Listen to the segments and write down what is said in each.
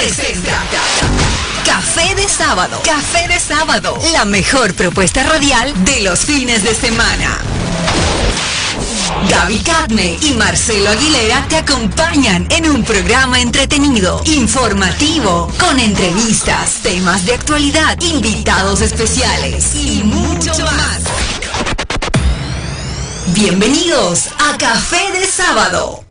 presenta Café de Sábado. Café de Sábado, la mejor propuesta radial de los fines de semana. Gaby Cadme y Marcelo Aguilera te acompañan en un programa entretenido, informativo, con entrevistas, temas de actualidad, invitados especiales y mucho más. Bienvenidos a Café de Sábado.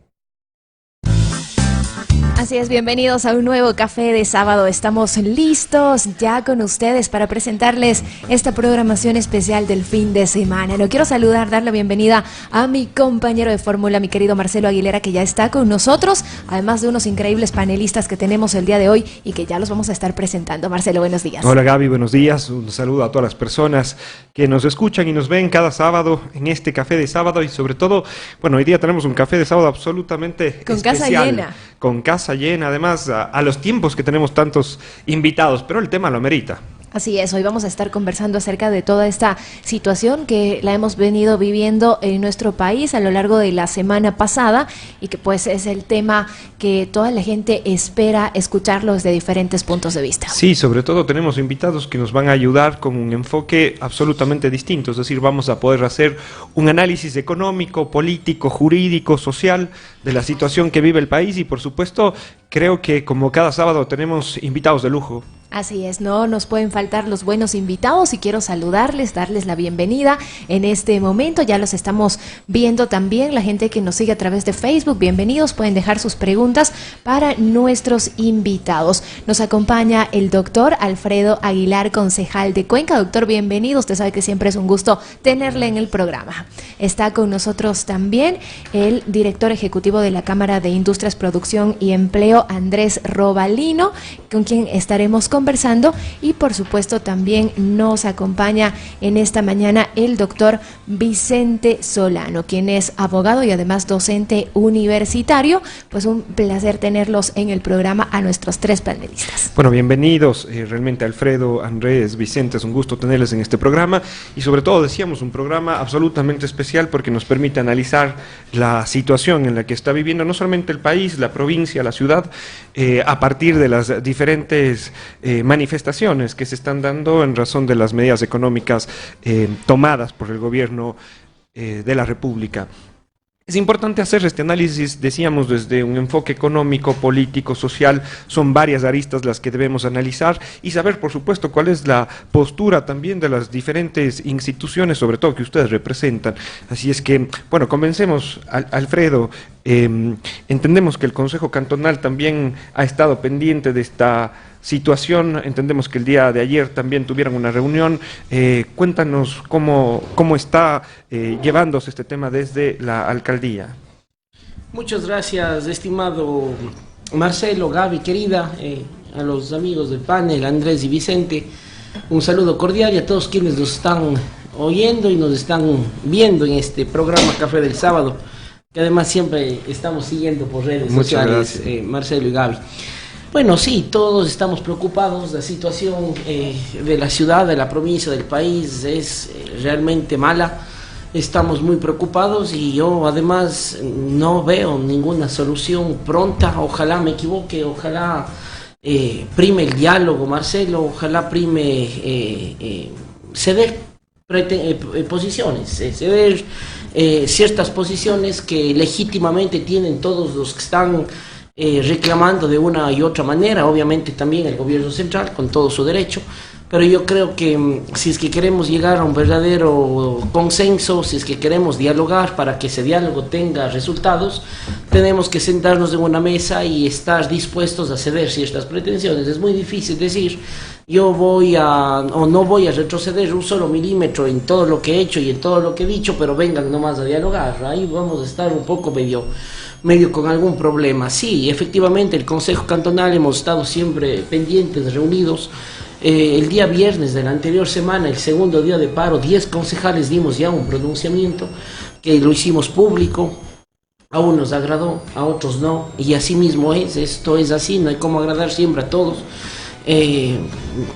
Así es, bienvenidos a un nuevo Café de Sábado. Estamos listos ya con ustedes para presentarles esta programación especial del fin de semana. No quiero saludar, dar la bienvenida a mi compañero de fórmula, mi querido Marcelo Aguilera, que ya está con nosotros, además de unos increíbles panelistas que tenemos el día de hoy y que ya los vamos a estar presentando. Marcelo, buenos días. Hola Gaby, buenos días. Un saludo a todas las personas que nos escuchan y nos ven cada sábado en este Café de Sábado y sobre todo, bueno, hoy día tenemos un Café de Sábado absolutamente con especial. Casa llena. Con casa llena, además a los tiempos que tenemos tantos invitados, pero el tema lo amerita. Así es, hoy vamos a estar conversando acerca de toda esta situación que la hemos venido viviendo en nuestro país a lo largo de la semana pasada y que pues es el tema que toda la gente espera escucharlo desde diferentes puntos de vista. Sí, sobre todo tenemos invitados que nos van a ayudar con un enfoque absolutamente distinto, es decir, vamos a poder hacer un análisis económico, político, jurídico, social de la situación que vive el país y por supuesto creo que como cada sábado tenemos invitados de lujo. Así es, no nos pueden faltar los buenos invitados y quiero saludarles, darles la bienvenida en este momento. Ya los estamos viendo también, la gente que nos sigue a través de Facebook, bienvenidos, pueden dejar sus preguntas para nuestros invitados. Nos acompaña el doctor Alfredo Aguilar, concejal de Cuenca. Doctor, bienvenido, usted sabe que siempre es un gusto tenerle en el programa. Está con nosotros también el director ejecutivo de la Cámara de Industrias, Producción y Empleo, Andrés Robalino, con quien estaremos conversando y por supuesto también nos acompaña en esta mañana el doctor Vicente Solano, quien es abogado y además docente universitario. Pues un placer tenerlos en el programa a nuestros tres panelistas. Bueno, bienvenidos, realmente Alfredo, Andrés, Vicente, es un gusto tenerles en este programa y sobre todo decíamos un programa absolutamente especial porque nos permite analizar la situación en la que está viviendo no solamente el país, la provincia, la ciudad, a partir de las diferentes manifestaciones que se están dando en razón de las medidas económicas tomadas por el gobierno de la República. Es importante hacer este análisis, decíamos, desde un enfoque económico, político, social, son varias aristas las que debemos analizar y saber, por supuesto, cuál es la postura también de las diferentes instituciones, sobre todo que ustedes representan. Así es que, bueno, comencemos, Alfredo. Entendemos que el Consejo Cantonal también ha estado pendiente de esta situación, entendemos que el día de ayer también tuvieron una reunión. Cuéntanos cómo está llevándose este tema desde la alcaldía. Muchas gracias, estimado Marcelo, Gaby, querida, a los amigos del panel, Andrés y Vicente, un saludo cordial y a todos quienes nos están oyendo y nos están viendo en este programa Café del Sábado, que además siempre estamos siguiendo por redes sociales, Marcelo y Gaby. Bueno, sí, todos estamos preocupados, la situación de la ciudad, de la provincia, del país es realmente mala, estamos muy preocupados y yo además no veo ninguna solución pronta, ojalá me equivoque, ojalá prime el diálogo, Marcelo, ojalá prime ceder posiciones, ceder ciertas posiciones que legítimamente tienen todos los que están reclamando de una y otra manera, obviamente también el gobierno central con todo su derecho, pero yo creo que si es que queremos llegar a un verdadero consenso, si es que queremos dialogar para que ese diálogo tenga resultados, tenemos que sentarnos en una mesa y estar dispuestos a ceder ciertas pretensiones. Es muy difícil decir yo no voy a retroceder un solo milímetro en todo lo que he hecho y en todo lo que he dicho, pero vengan nomás a dialogar, ahí vamos a estar un poco medio con algún problema. Sí, efectivamente el Consejo Cantonal hemos estado siempre pendientes, reunidos. El día viernes de la anterior semana, el segundo día de paro, 10 concejales dimos ya un pronunciamiento que lo hicimos público. A unos nos agradó, a otros no, y así mismo esto es así, no hay cómo agradar siempre a todos.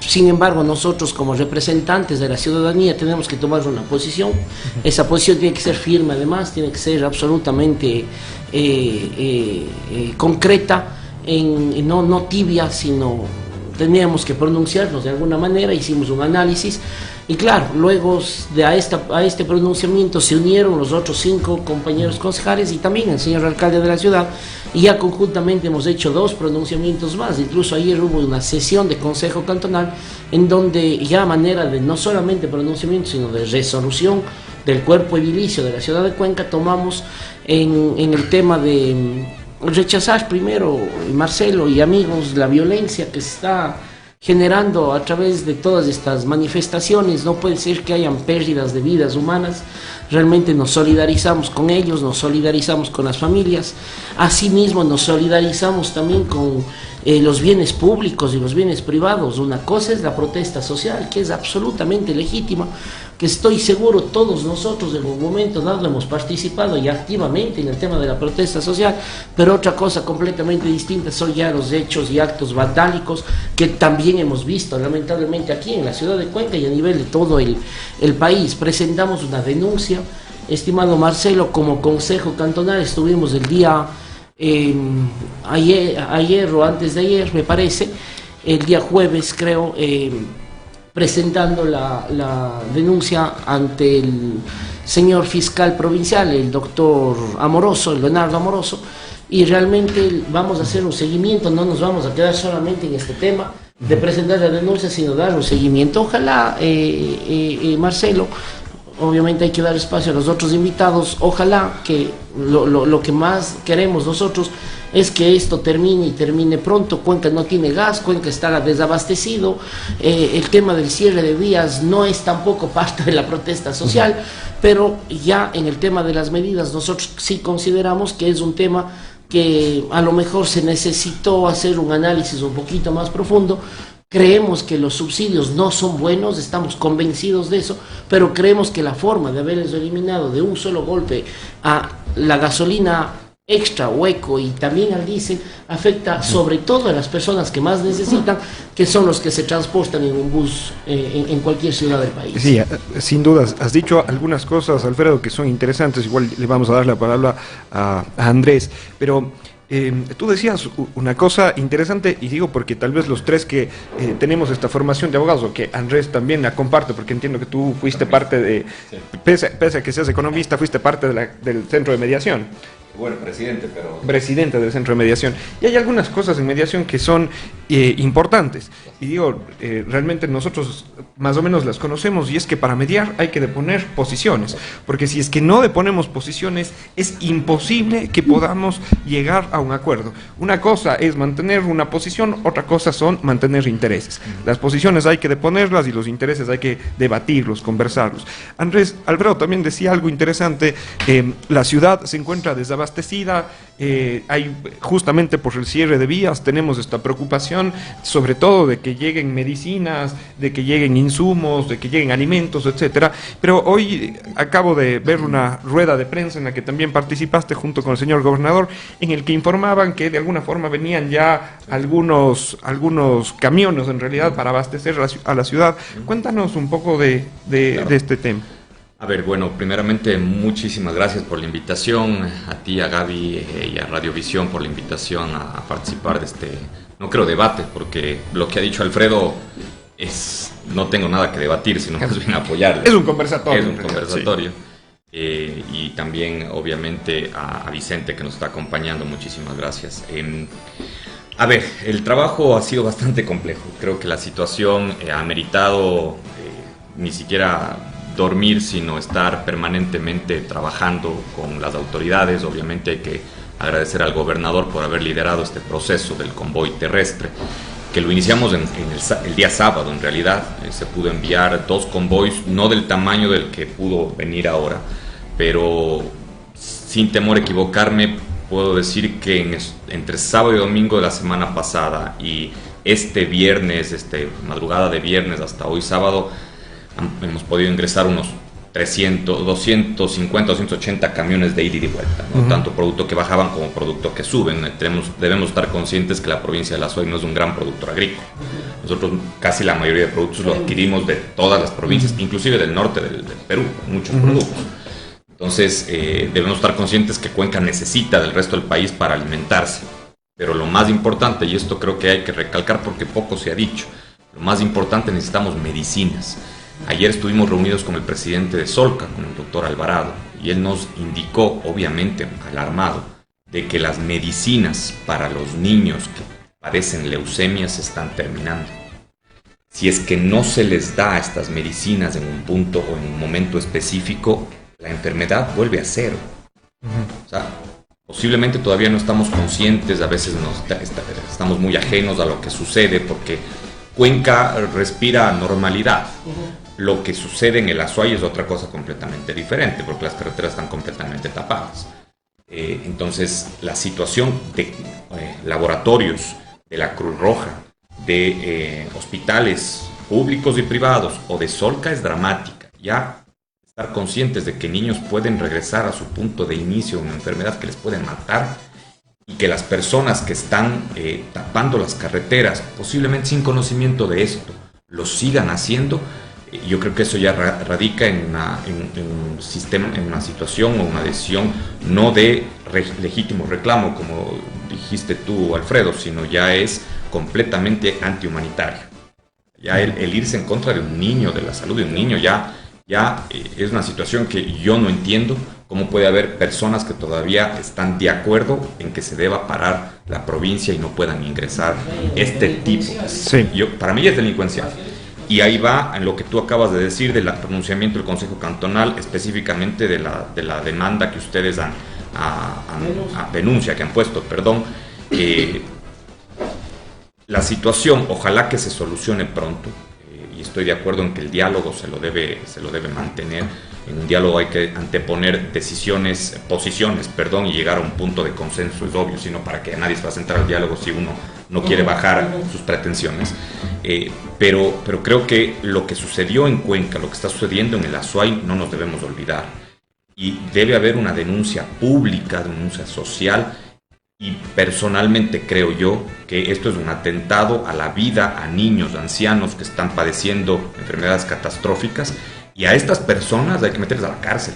Sin embargo, nosotros como representantes de la ciudadanía tenemos que tomar una posición. Esa posición tiene que ser firme, además tiene que ser absolutamente concreta no tibia, sino teníamos que pronunciarnos de alguna manera. Hicimos un análisis y claro, luego a este pronunciamiento se unieron los otros 5 compañeros concejales y también el señor alcalde de la ciudad, y ya conjuntamente hemos hecho 2 pronunciamientos más. Incluso ayer hubo una sesión de consejo cantonal en donde ya a manera de no solamente pronunciamiento sino de resolución del cuerpo edilicio de la ciudad de Cuenca tomamos en el tema de rechazar primero, Marcelo y amigos, la violencia que se está generando a través de todas estas manifestaciones. No puede ser que hayan pérdidas de vidas humanas. Realmente nos solidarizamos con ellos, nos solidarizamos con las familias, asimismo nos solidarizamos también con los bienes públicos y los bienes privados. Una cosa es la protesta social, que es absolutamente legítima, que estoy seguro todos nosotros en un momento dado hemos participado y activamente en el tema de la protesta social, pero otra cosa completamente distinta son ya los hechos y actos vandálicos que también hemos visto lamentablemente aquí en la ciudad de Cuenca y a nivel de todo el país. Presentamos una denuncia, estimado Marcelo, como Consejo Cantonal. Estuvimos el día ayer o antes de ayer, me parece, el día jueves creo, presentando la denuncia ante el señor fiscal provincial, el doctor Amoroso, el Leonardo Amoroso, y realmente vamos a hacer un seguimiento. No nos vamos a quedar solamente en este tema de presentar la denuncia, sino dar un seguimiento. Ojalá, Marcelo, obviamente hay que dar espacio a los otros invitados. Ojalá que lo que más queremos nosotros es que esto termine y termine pronto. Cuenca no tiene gas, Cuenca está desabastecido. El tema del cierre de vías no es tampoco parte de la protesta social, pero ya en el tema de las medidas nosotros sí consideramos que es un tema que a lo mejor se necesitó hacer un análisis un poquito más profundo. Creemos que los subsidios no son buenos, estamos convencidos de eso, pero creemos que la forma de haberles eliminado de un solo golpe a la gasolina extra o eco y también al diésel afecta sobre todo a las personas que más necesitan, que son los que se transportan en un bus en cualquier ciudad del país. Sí, sin dudas, has dicho algunas cosas, Alfredo, que son interesantes. Igual le vamos a dar la palabra a Andrés, pero tú decías una cosa interesante, y digo porque tal vez los tres que tenemos esta formación de abogados, o que Andrés también la comparte, porque entiendo que tú fuiste parte de, pese a que seas economista, fuiste parte del centro de mediación. Bueno, Presidente del centro de mediación. Y hay algunas cosas en mediación que son importantes. Y digo, realmente nosotros más o menos las conocemos, y es que para mediar hay que deponer posiciones. Porque si es que no deponemos posiciones, es imposible que podamos llegar a un acuerdo. Una cosa es mantener una posición, otra cosa son mantener intereses. Las posiciones hay que deponerlas y los intereses hay que debatirlos, conversarlos. Alfredo también decía algo interesante. La ciudad se encuentra desabastecida. Hay, justamente por el cierre de vías, tenemos esta preocupación, sobre todo de que lleguen medicinas, de que lleguen insumos, de que lleguen alimentos, etcétera. Pero hoy acabo de ver una rueda de prensa en la que también participaste junto con el señor gobernador, en el que informaban que de alguna forma venían ya algunos camiones en realidad para abastecer a la ciudad. Cuéntanos un poco de este tema. A ver, bueno, primeramente muchísimas gracias por la invitación, a ti, a Gaby y a Radiovisión por la invitación a participar de este, no creo debate, porque lo que ha dicho Alfredo no tengo nada que debatir, sino más bien apoyarle. Es un conversatorio. Es un conversatorio. Sí. Y también, obviamente, a Vicente que nos está acompañando, muchísimas gracias. A ver, el trabajo ha sido bastante complejo. Creo que la situación ha meritado ni siquiera dormir, sino estar permanentemente trabajando con las autoridades. Obviamente hay que agradecer al gobernador por haber liderado este proceso del convoy terrestre, que lo iniciamos el día sábado. En realidad se pudo enviar 2 convoys, no del tamaño del que pudo venir ahora, pero sin temor a equivocarme puedo decir que entre sábado y domingo de la semana pasada y este viernes, madrugada de viernes hasta hoy sábado, hemos podido ingresar unos 300, 250, 280 camiones de ida y de vuelta, ¿no? Tanto producto que bajaban como producto que suben. Debemos estar conscientes que la provincia de La Suay no es un gran productor agrícola. Nosotros casi la mayoría de productos lo adquirimos de todas las provincias, inclusive del norte del Perú, muchos productos. Entonces debemos estar conscientes que Cuenca necesita del resto del país para alimentarse. Pero lo más importante, y esto creo que hay que recalcar porque poco se ha dicho, lo más importante, necesitamos medicinas. Ayer estuvimos reunidos con el presidente de Solca, con el doctor Alvarado, y él nos indicó, obviamente alarmado, de que las medicinas para los niños que padecen leucemia se están terminando. Si es que no se les da estas medicinas en un punto o en un momento específico, la enfermedad vuelve a cero. O sea, posiblemente todavía no estamos conscientes, a veces estamos muy ajenos a lo que sucede porque Cuenca respira normalidad. Lo que sucede en el Azuay es otra cosa completamente diferente porque las carreteras están completamente tapadas. Entonces, la situación de laboratorios de la Cruz Roja, de hospitales públicos y privados o de Solca es dramática. Ya estar conscientes de que niños pueden regresar a su punto de inicio de una enfermedad que les puede matar y que las personas que están tapando las carreteras, posiblemente sin conocimiento de esto, lo sigan haciendo, yo creo que eso ya radica en un sistema, en una situación o una decisión no de legítimo reclamo, como dijiste tú, Alfredo, sino ya es completamente antihumanitario. Ya el irse en contra de un niño, de la salud de un niño, ya es una situación que yo no entiendo cómo puede haber personas que todavía están de acuerdo en que se deba parar la provincia y no puedan ingresar este tipo. Sí. Para mí es delincuencia. Y ahí va en lo que tú acabas de decir del pronunciamiento del Consejo Cantonal, específicamente de la demanda que ustedes denuncia que han puesto, perdón. La situación, ojalá que se solucione pronto, y estoy de acuerdo en que el diálogo se lo debe mantener. En un diálogo hay que anteponer posiciones, y llegar a un punto de consenso, es obvio, sino para que nadie se va a sentar al diálogo si uno no quiere bajar sus pretensiones. Pero creo que lo que sucedió en Cuenca, lo que está sucediendo en el Azuay, no nos debemos olvidar. Y debe haber una denuncia pública, denuncia social, y personalmente creo yo que esto es un atentado a la vida, a niños, a ancianos que están padeciendo enfermedades catastróficas, y a estas personas hay que meterles a la cárcel.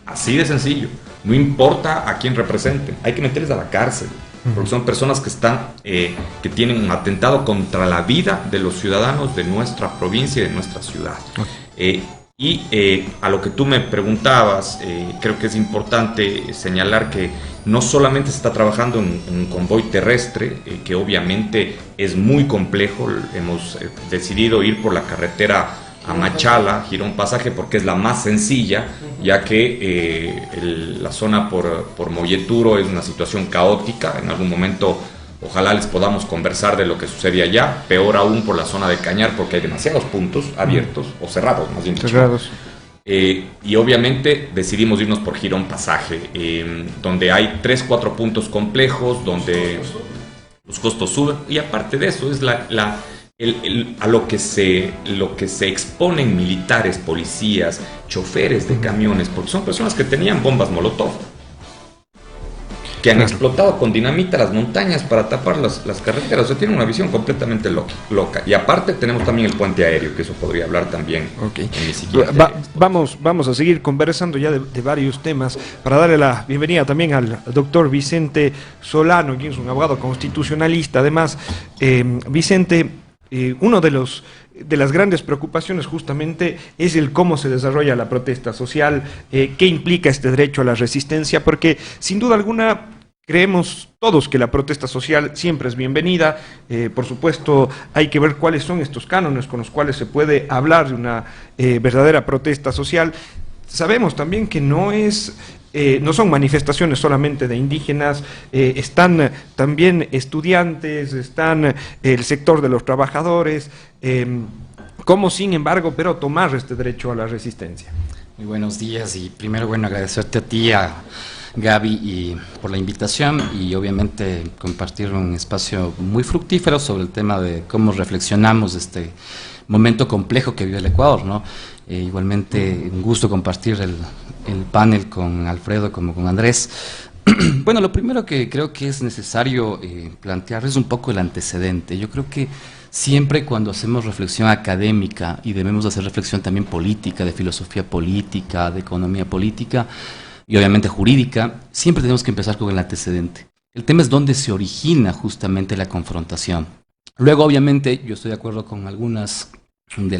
Así de sencillo. No importa a quién representen, hay que meterles a la cárcel, porque son personas que tienen un atentado contra la vida de los ciudadanos de nuestra provincia y de nuestra ciudad. A lo que tú me preguntabas, creo que es importante señalar que no solamente se está trabajando en un convoy terrestre, que obviamente es muy complejo. Hemos decidido ir por la carretera a Machala, Girón Pasaje, porque es la más sencilla, ya que la zona por Molleturo es una situación caótica. En algún momento ojalá les podamos conversar de lo que sucede allá, peor aún por la zona de Cañar, porque hay demasiados puntos abiertos, o cerrados más bien dicho. Cerrados. Y obviamente decidimos irnos por Girón Pasaje, donde hay 3-4 puntos complejos, donde los costos suben, y aparte de eso es a lo que se exponen militares, policías, choferes de camiones, porque son personas que tenían bombas Molotov, que han explotado con dinamita las montañas para tapar las carreteras. O sea, tienen una visión completamente loca. Y aparte tenemos también el puente aéreo, que eso podría hablar también en mi siguiente. Vamos a seguir conversando ya de varios temas, para darle la bienvenida también al doctor Vicente Solano, quien es un abogado constitucionalista. Además, Vicente, uno de las grandes preocupaciones justamente es el cómo se desarrolla la protesta social, qué implica este derecho a la resistencia, porque sin duda alguna creemos todos que la protesta social siempre es bienvenida. Por supuesto, hay que ver cuáles son estos cánones con los cuales se puede hablar de una verdadera protesta social. Sabemos también que no son manifestaciones solamente de indígenas, están también estudiantes, están el sector de los trabajadores. ¿Cómo, sin embargo, pero tomar este derecho a la resistencia? Muy buenos días, y primero, agradecerte a ti, a Gaby, y por la invitación, y obviamente compartir un espacio muy fructífero sobre el tema de cómo reflexionamos este momento complejo que vive el Ecuador, ¿no? Igualmente un gusto compartir el panel con Alfredo como con Andrés. Bueno, lo primero que creo que es necesario plantear es un poco el antecedente. Yo creo que siempre cuando hacemos reflexión académica, y debemos hacer reflexión también política, de filosofía política, de economía política y obviamente jurídica, siempre tenemos que empezar con el antecedente. El tema es dónde se origina justamente la confrontación. Luego, obviamente, yo estoy de acuerdo con algunas de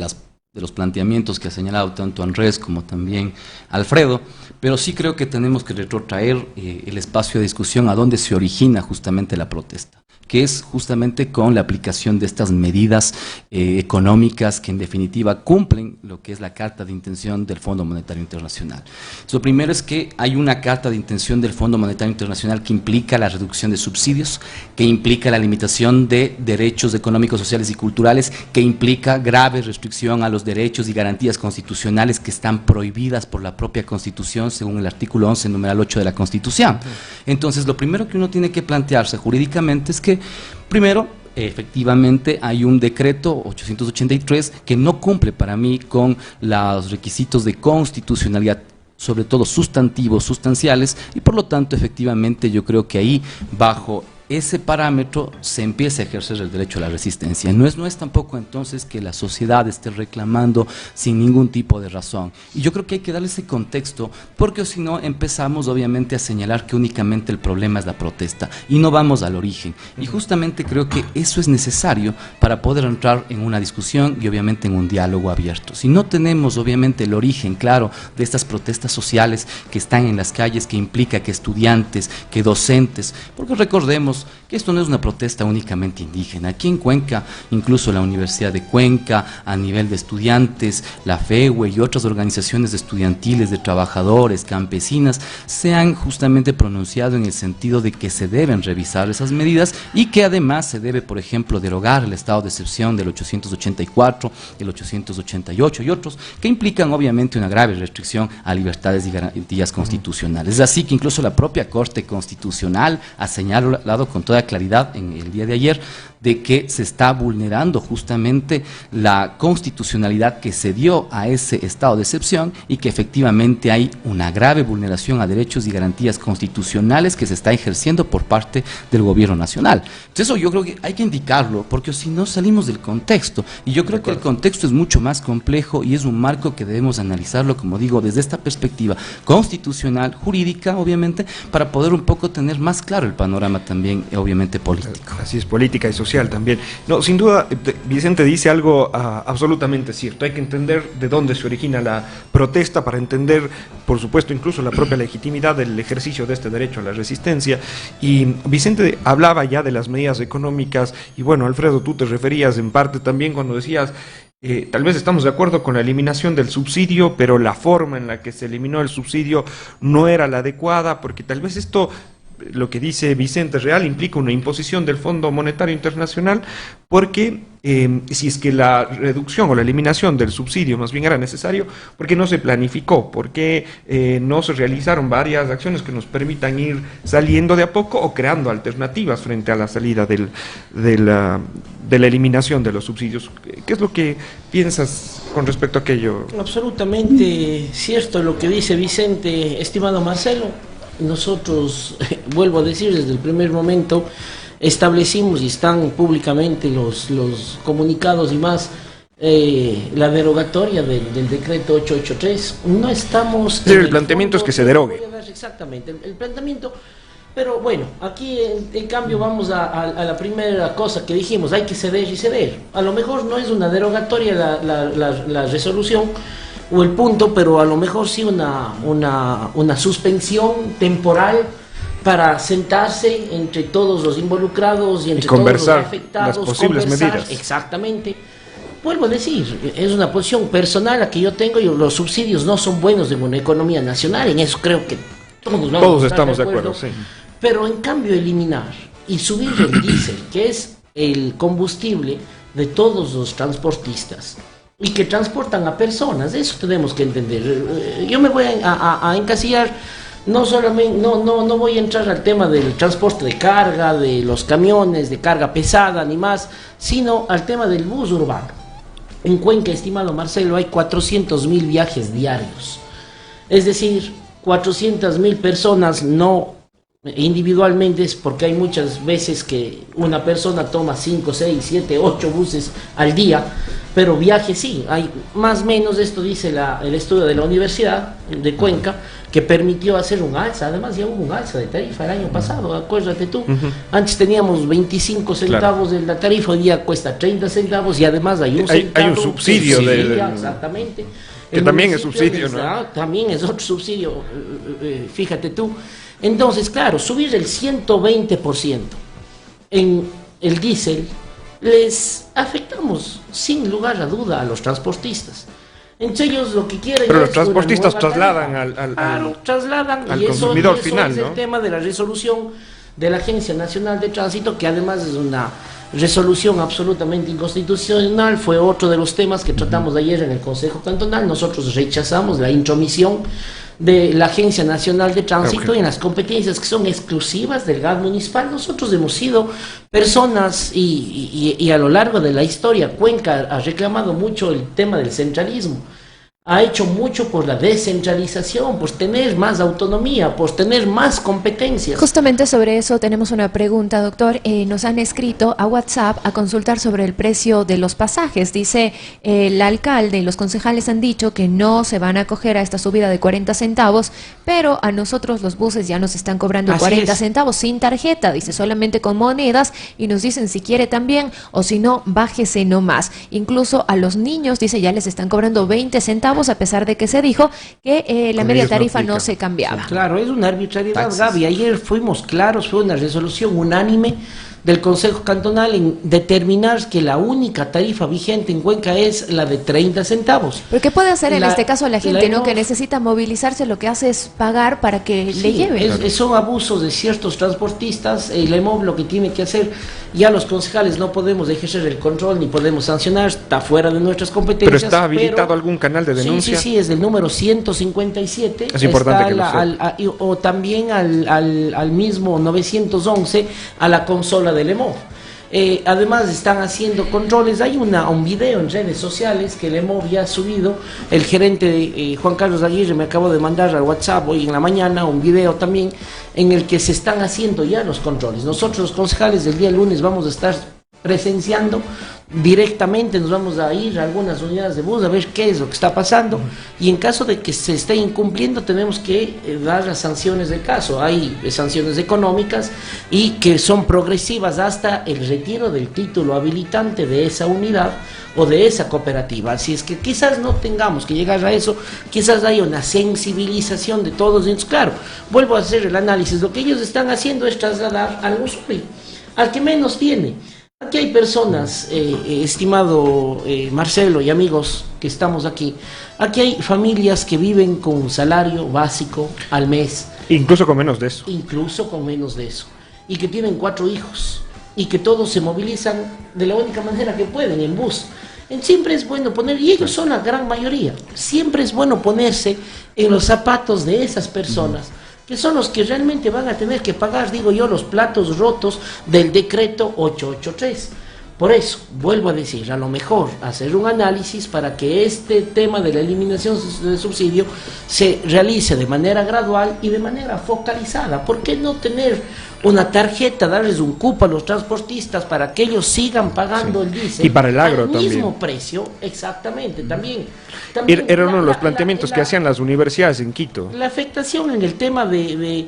los planteamientos que ha señalado tanto Andrés como también Alfredo, pero sí creo que tenemos que retrotraer el espacio de discusión a dónde se origina justamente la protesta, que es justamente con la aplicación de estas medidas económicas que en definitiva cumplen lo que es la carta de intención del Fondo Monetario Internacional. Lo primero es que hay una carta de intención del Fondo Monetario Internacional que implica la reducción de subsidios, que implica la limitación de derechos económicos, sociales y culturales, que implica grave restricción a los derechos y garantías constitucionales que están prohibidas por la propia Constitución, según el artículo 11, numeral 8 de la Constitución. Entonces, lo primero que uno tiene que plantearse jurídicamente es que, primero, efectivamente hay un decreto 883 que no cumple para mí con los requisitos de constitucionalidad, sobre todo sustantivos, sustanciales, y por lo tanto, efectivamente, yo creo que ahí, bajo ese parámetro, se empieza a ejercer el derecho a la resistencia. No es tampoco entonces que la sociedad esté reclamando sin ningún tipo de razón. Y yo creo que hay que darle ese contexto, porque si no empezamos obviamente a señalar que únicamente el problema es la protesta y no vamos al origen. Y justamente creo que eso es necesario para poder entrar en una discusión y obviamente en un diálogo abierto. Si no tenemos obviamente el origen claro de estas protestas sociales que están en las calles, que implica que estudiantes, que docentes, porque recordemos que esto no es una protesta únicamente indígena. Aquí en Cuenca, incluso la Universidad de Cuenca, a nivel de estudiantes, la FEUE y otras organizaciones estudiantiles, de trabajadores, campesinas, se han justamente pronunciado en el sentido de que se deben revisar esas medidas y que además se debe, por ejemplo, derogar el estado de excepción del 884, el 888 y otros, que implican obviamente una grave restricción a libertades y garantías constitucionales. Es así que incluso la propia Corte Constitucional ha señalado con toda claridad en el día de ayer de que se está vulnerando justamente la constitucionalidad que se dio a ese estado de excepción y que efectivamente hay una grave vulneración a derechos y garantías constitucionales que se está ejerciendo por parte del gobierno nacional. Entonces eso yo creo que hay que indicarlo, porque si no salimos del contexto, y yo creo que el contexto es mucho más complejo y es un marco que debemos analizarlo, como digo, desde esta perspectiva constitucional, jurídica, obviamente, para poder un poco tener más claro el panorama también, obviamente, político. Así es, política y social también. No, sin duda, Vicente dice algo absolutamente cierto. Hay que entender de dónde se origina la protesta para entender, por supuesto, incluso la propia legitimidad del ejercicio de este derecho a la resistencia. Y Vicente hablaba ya de las medidas económicas y bueno, Alfredo, tú te referías en parte también cuando decías tal vez estamos de acuerdo con la eliminación del subsidio, pero la forma en la que se eliminó el subsidio no era la adecuada, porque tal vez esto, lo que dice Vicente Real, implica una imposición del Fondo Monetario Internacional, porque si es que la reducción o la eliminación del subsidio más bien era necesario, porque no se planificó, porque no se realizaron varias acciones que nos permitan ir saliendo de a poco o creando alternativas frente a la salida de la eliminación de los subsidios. ¿Qué es lo que piensas con respecto a aquello? Absolutamente cierto lo que dice Vicente, estimado Marcelo. Nosotros, vuelvo a decir, desde el primer momento establecimos, y están públicamente los comunicados y más, la derogatoria del decreto 883. No estamos... Sí, el planteamiento es que se derogue. Exactamente, el planteamiento. Pero bueno, aquí en cambio vamos a la primera cosa que dijimos, hay que ceder y ceder. A lo mejor no es una derogatoria la resolución o el punto, pero a lo mejor sí una suspensión temporal para sentarse entre todos los involucrados y entre todos los afectados, las posibles medidas. Exactamente. Vuelvo a decir, es una posición personal la que yo tengo, y los subsidios no son buenos en una economía nacional, en eso creo que todos estamos de acuerdo, sí. Pero en cambio eliminar y subir el diésel, que es el combustible de todos los transportistas y que transportan a personas, eso tenemos que entender. Yo me voy a encasillar, no solamente, no voy a entrar al tema del transporte de carga, de los camiones de carga pesada ni más, sino al tema del bus urbano. En Cuenca, estimado Marcelo, hay 400.000 viajes diarios, es decir, 400.000 personas no individualmente, es porque hay muchas veces que una persona toma 5, 6, 7, 8 buses al día, pero viaje sí, hay más o menos, esto dice el estudio de la Universidad de Cuenca, que permitió hacer un alza. Además ya hubo un alza de tarifa el año pasado, acuérdate tú. Antes teníamos 25 centavos de la tarifa, hoy día cuesta 30 centavos y además hay un centavo. Hay un subsidio exactamente. Que también es subsidio, ¿no? También es otro subsidio, fíjate tú. Entonces, claro, subir el 120% en el diésel les afectamos sin lugar a duda a los transportistas. Entre ellos lo que quieren. Pero los transportistas trasladan al consumidor final, ¿no? Es el tema de la resolución de la Agencia Nacional de Tránsito, que además es una resolución absolutamente inconstitucional. Fue otro de los temas que tratamos ayer en el Consejo Cantonal. Nosotros rechazamos la intromisión de la Agencia Nacional de Tránsito en las competencias que son exclusivas del GAD municipal. Nosotros hemos sido personas y a lo largo de la historia Cuenca ha reclamado mucho el tema del centralismo. Ha hecho mucho por la descentralización, por tener más autonomía, por tener más competencias. Justamente sobre eso tenemos una pregunta, doctor. Nos han escrito a WhatsApp a consultar sobre el precio de los pasajes. Dice, el alcalde y los concejales han dicho que no se van a acoger a esta subida de 40 centavos, pero a nosotros los buses ya nos están cobrando 40 centavos sin tarjeta, dice, solamente con monedas, y nos dicen si quiere también, o si no, bájese nomás. Incluso a los niños, dice, ya les están cobrando 20 centavos, a pesar de que se dijo que la media tarifa no se cambiaba. Claro, es una arbitrariedad, Gaby. Ayer fuimos claros, fue una resolución unánime del Consejo Cantonal en determinar que la única tarifa vigente en Cuenca es la de 30 centavos. ¿Pero qué puede hacer en este caso la gente, no, que necesita movilizarse? Lo que hace es pagar para que le lleven. Son abusos de ciertos transportistas. La EMOV lo que tiene que hacer, ya los concejales no podemos ejercer el control ni podemos sancionar, está fuera de nuestras competencias. ¿Pero está habilitado algún canal de denuncia? Sí, es del número 157. Es importante que lo sepa. O también al mismo 911, a la consola del EMOV. Además están haciendo controles. Hay un video en redes sociales que el EMOV ya ha subido. El gerente Juan Carlos Aguirre me acabó de mandar al WhatsApp hoy en la mañana un video también en el que se están haciendo ya los controles. Nosotros los concejales del día lunes vamos a estar presenciando directamente, nos vamos a ir a algunas unidades de bus a ver qué es lo que está pasando, y en caso de que se esté incumpliendo tenemos que dar las sanciones del caso. Hay sanciones económicas y que son progresivas hasta el retiro del título habilitante de esa unidad o de esa cooperativa. Así es que quizás no tengamos que llegar a eso, quizás haya una sensibilización de todos. Entonces, claro, vuelvo a hacer el análisis, lo que ellos están haciendo es trasladar al usuario, al que menos tiene. Aquí hay personas, estimado Marcelo y amigos que estamos aquí hay familias que viven con un salario básico al mes. Incluso con menos de eso. Incluso con menos de eso. Y que tienen 4 hijos. Y que todos se movilizan de la única manera que pueden, en bus. Siempre es bueno poner, y ellos son la gran mayoría, siempre es bueno ponerse en los zapatos de esas personas, que son los que realmente van a tener que pagar, digo yo, los platos rotos del decreto 883. Por eso, vuelvo a decir, a lo mejor hacer un análisis para que este tema de la eliminación del subsidio se realice de manera gradual y de manera focalizada. ¿Por qué no tener una tarjeta, darles un cupo a los transportistas para que ellos sigan pagando el diésel? Y para el agro al mismo también. Precio, exactamente, también Era uno de los planteamientos que hacían las universidades en Quito. La afectación en el tema de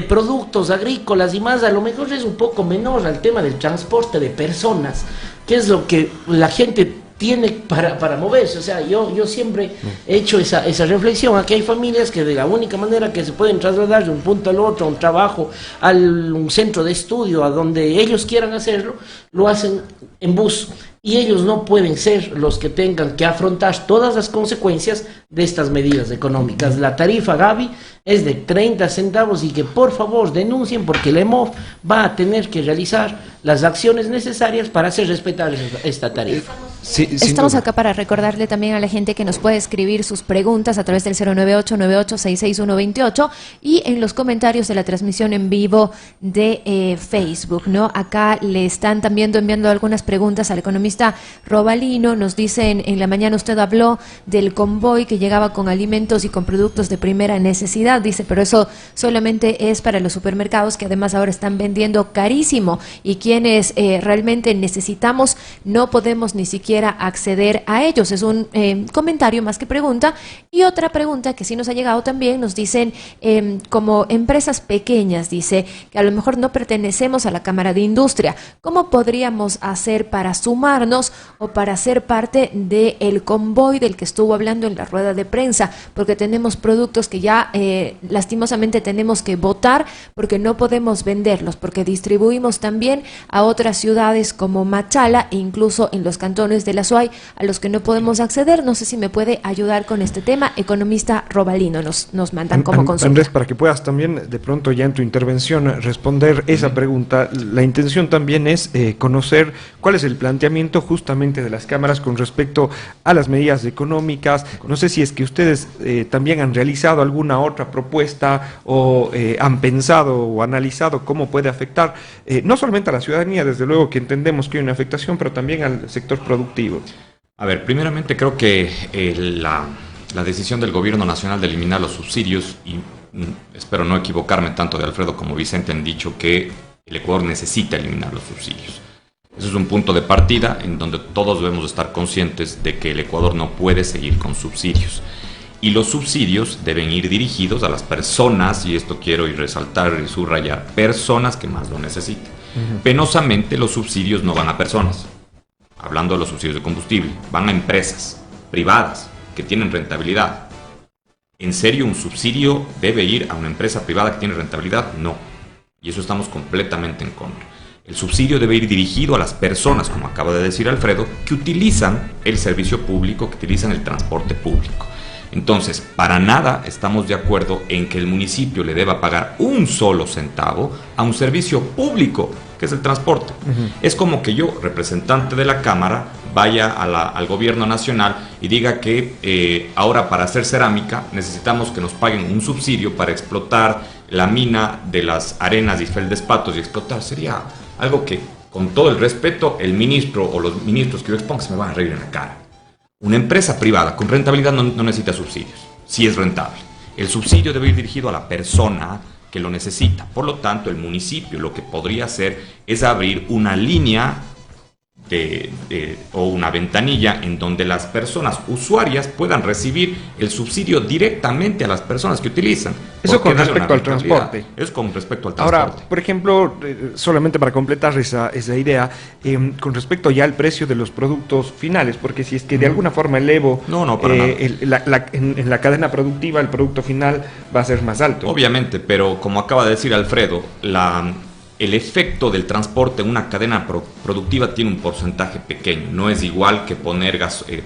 productos agrícolas y más, a lo mejor es un poco menor al tema del transporte de personas, que es lo que la gente tiene para moverse. O sea, yo siempre he hecho esa reflexión. Aquí hay familias que de la única manera que se pueden trasladar de un punto al otro, a un trabajo, a un centro de estudio, a donde ellos quieran hacerlo, lo hacen en bus. Y ellos no pueden ser los que tengan que afrontar todas las consecuencias de estas medidas económicas. La tarifa, Gaby, es de 30 centavos y que por favor denuncien, porque el EMOV va a tener que realizar las acciones necesarias para hacer respetar esta tarifa. Sí, estamos acá para recordarle también a la gente que nos puede escribir sus preguntas a través del 098-98-66128 y en los comentarios de la transmisión en vivo de Facebook, ¿no? Acá le están también enviando algunas preguntas al economista economista Robalino, nos dicen, en la mañana usted habló del convoy que llegaba con alimentos y con productos de primera necesidad, dice, pero eso solamente es para los supermercados que además ahora están vendiendo carísimo y quienes realmente necesitamos no podemos ni siquiera acceder a ellos. Es un comentario más que pregunta. Y otra pregunta que sí nos ha llegado también, nos dicen como empresas pequeñas, dice que a lo mejor no pertenecemos a la Cámara de Industria, ¿cómo podríamos hacer para sumarnos o para ser parte del convoy del que estuvo hablando en la rueda de prensa? Porque tenemos productos que ya lastimosamente tenemos que botar porque no podemos venderlos, porque distribuimos también a otras ciudades como Machala e incluso en los cantones de la SUAY a los que no podemos acceder. No sé si me puede ayudar con este tema. Economista Robalino nos mandan como consulta. Andrés, para que puedas también de pronto ya en tu intervención responder esa pregunta, la intención también es conocer cuál es el planteamiento justamente de las cámaras con respecto a las medidas económicas. No sé si es que ustedes también han realizado alguna otra propuesta o han pensado o analizado cómo puede afectar no solamente a la ciudadanía, desde luego que entendemos que hay una afectación, pero también al sector productivo. A ver, primeramente creo que la decisión del gobierno nacional de eliminar los subsidios, y espero no equivocarme tanto de Alfredo como Vicente, han dicho que el Ecuador necesita eliminar los subsidios. Eso es un punto de partida en donde todos debemos estar conscientes de que el Ecuador no puede seguir con subsidios. Y los subsidios deben ir dirigidos a las personas, y esto quiero resaltar y subrayar, personas que más lo necesiten. Penosamente los subsidios no van a personas. Hablando de los subsidios de combustible, van a empresas privadas que tienen rentabilidad. ¿En serio un subsidio debe ir a una empresa privada que tiene rentabilidad? No. Y eso estamos completamente en contra. El subsidio debe ir dirigido a las personas, como acaba de decir Alfredo, que utilizan el servicio público, que utilizan el transporte público. Entonces, para nada estamos de acuerdo en que el municipio le deba pagar un solo centavo a un servicio público, que es el transporte. Es como que yo, representante de la Cámara, vaya al gobierno nacional y diga que ahora para hacer cerámica necesitamos que nos paguen un subsidio para explotar la mina de las arenas y feldespatos y explotar. Sería algo que, con todo el respeto, el ministro o los ministros que yo exponga se me van a reír en la cara. Una empresa privada con rentabilidad no necesita subsidios, si es rentable. El subsidio debe ir dirigido a la persona que lo necesita. Por lo tanto, el municipio lo que podría hacer es abrir una línea o una ventanilla en donde las personas usuarias puedan recibir el subsidio directamente a las personas que utilizan. Eso con respecto al transporte. Es con respecto al transporte. Ahora, por ejemplo, solamente para completar esa idea, con respecto ya al precio de los productos finales, porque si es que de alguna forma elevo en la cadena productiva, el producto final va a ser más alto. Obviamente, pero como acaba de decir Alfredo, el efecto del transporte en una cadena productiva tiene un porcentaje pequeño. No es igual que poner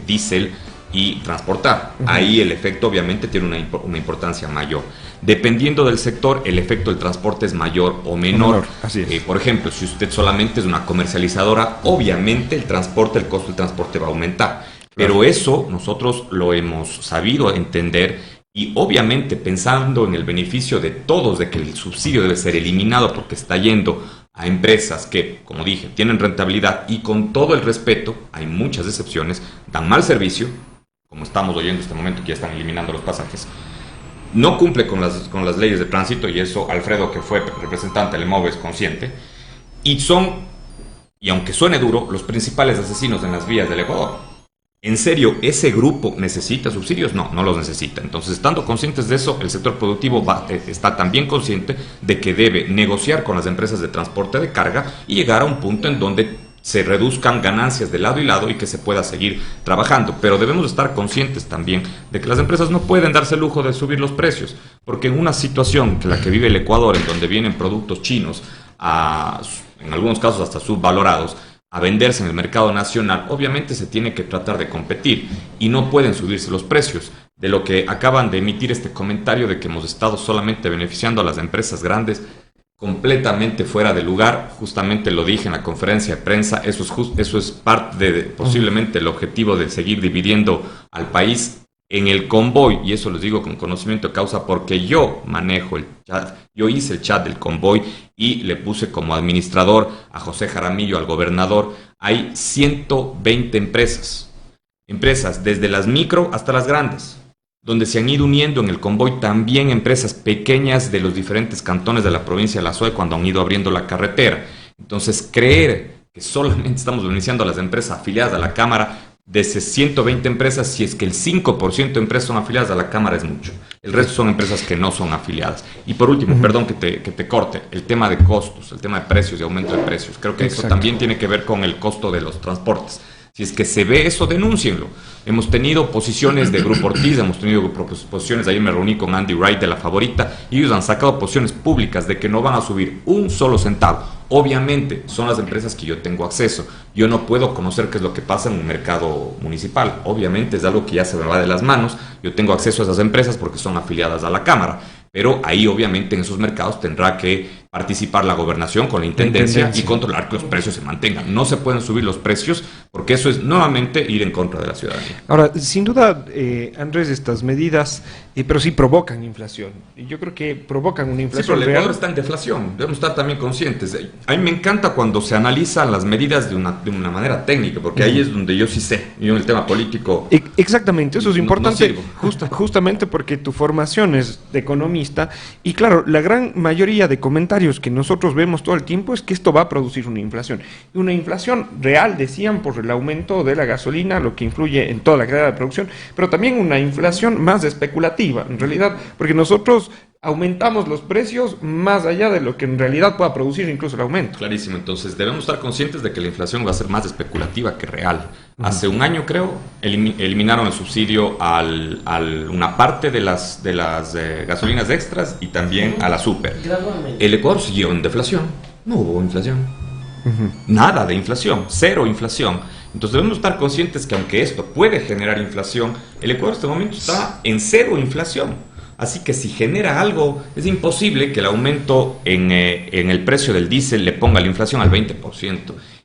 diésel y transportar. Ahí el efecto obviamente tiene una importancia mayor. Dependiendo del sector, el efecto del transporte es mayor o menor. Así es. Por ejemplo, si usted solamente es una comercializadora, obviamente el costo del transporte va a aumentar. Pero eso nosotros lo hemos sabido entender. Y obviamente pensando en el beneficio de todos, de que el subsidio debe ser eliminado porque está yendo a empresas que, como dije, tienen rentabilidad y con todo el respeto, hay muchas excepciones, dan mal servicio, como estamos oyendo en este momento que ya están eliminando los pasajes, no cumple con las leyes de tránsito, y eso Alfredo, que fue representante del MOVE, es consciente, y aunque suene duro, los principales asesinos en las vías del Ecuador. ¿En serio ese grupo necesita subsidios? No los necesita. Entonces, estando conscientes de eso, el sector productivo está también consciente de que debe negociar con las empresas de transporte de carga y llegar a un punto en donde se reduzcan ganancias de lado y lado y que se pueda seguir trabajando. Pero debemos estar conscientes también de que las empresas no pueden darse el lujo de subir los precios, porque en una situación que la que vive el Ecuador, en donde vienen productos chinos, en algunos casos hasta subvalorados, a venderse en el mercado nacional, obviamente se tiene que tratar de competir y no pueden subirse los precios. De lo que acaban de emitir este comentario de que hemos estado solamente beneficiando a las empresas grandes, completamente fuera de lugar. Justamente lo dije en la conferencia de prensa, eso es parte de posiblemente el objetivo de seguir dividiendo al país. En el convoy, y eso les digo con conocimiento de causa porque yo manejo el chat, yo hice el chat del convoy y le puse como administrador a José Jaramillo, al gobernador, hay 120 empresas desde las micro hasta las grandes, donde se han ido uniendo en el convoy también empresas pequeñas de los diferentes cantones de la provincia de la SOE cuando han ido abriendo la carretera. Entonces, creer que solamente estamos beneficiando a las empresas afiliadas a la Cámara, de esas 120 empresas, si es que el 5% de empresas son afiliadas a la Cámara es mucho. El resto son empresas que no son afiliadas. Y por último, perdón que te corte, el tema de costos, el tema de precios y aumento de precios. Creo que eso también tiene que ver con el costo de los transportes. Si es que se ve eso, denúncienlo. Hemos tenido posiciones de Grupo Ortiz, hemos tenido posiciones, ayer me reuní con Andy Wright de La Favorita, y ellos han sacado posiciones públicas de que no van a subir un solo centavo. Obviamente, son las empresas que yo tengo acceso. Yo no puedo conocer qué es lo que pasa en un mercado municipal. Obviamente es algo que ya se me va de las manos. Yo tengo acceso a esas empresas porque son afiliadas a la Cámara. Pero ahí obviamente en esos mercados tendrá que participar la gobernación con la intendencia y controlar que los precios se mantengan. No se pueden subir los precios porque eso es nuevamente ir en contra de la ciudadanía. Ahora, sin duda, Andrés, estas medidas, pero sí provocan inflación. Y yo creo que provocan una inflación pero el real. Ecuador está en deflación, debemos estar también conscientes. A mí me encanta cuando se analizan las medidas de una manera técnica, porque ahí es donde yo sí sé, yo en el tema político... Exactamente, eso es importante, no justamente porque tu formación es de economista, y claro, la gran mayoría de comentarios que nosotros vemos todo el tiempo es que esto va a producir una inflación. Y una inflación real, decían, por el aumento de la gasolina, lo que influye en toda la cadena de producción, pero también una inflación más especulativa, en realidad, porque nosotros aumentamos los precios más allá de lo que en realidad pueda producir incluso el aumento. Clarísimo, entonces debemos estar conscientes de que la inflación va a ser más especulativa que real. Hace un año, creo, eliminaron el subsidio a una parte de las gasolinas extras y también a la super. El Ecuador siguió en deflación, no hubo inflación. Nada de inflación, cero inflación. Entonces debemos estar conscientes que aunque esto puede generar inflación, el Ecuador en este momento está en cero inflación. Así que si genera algo, es imposible que el aumento en el precio del diésel le ponga la inflación al 20%.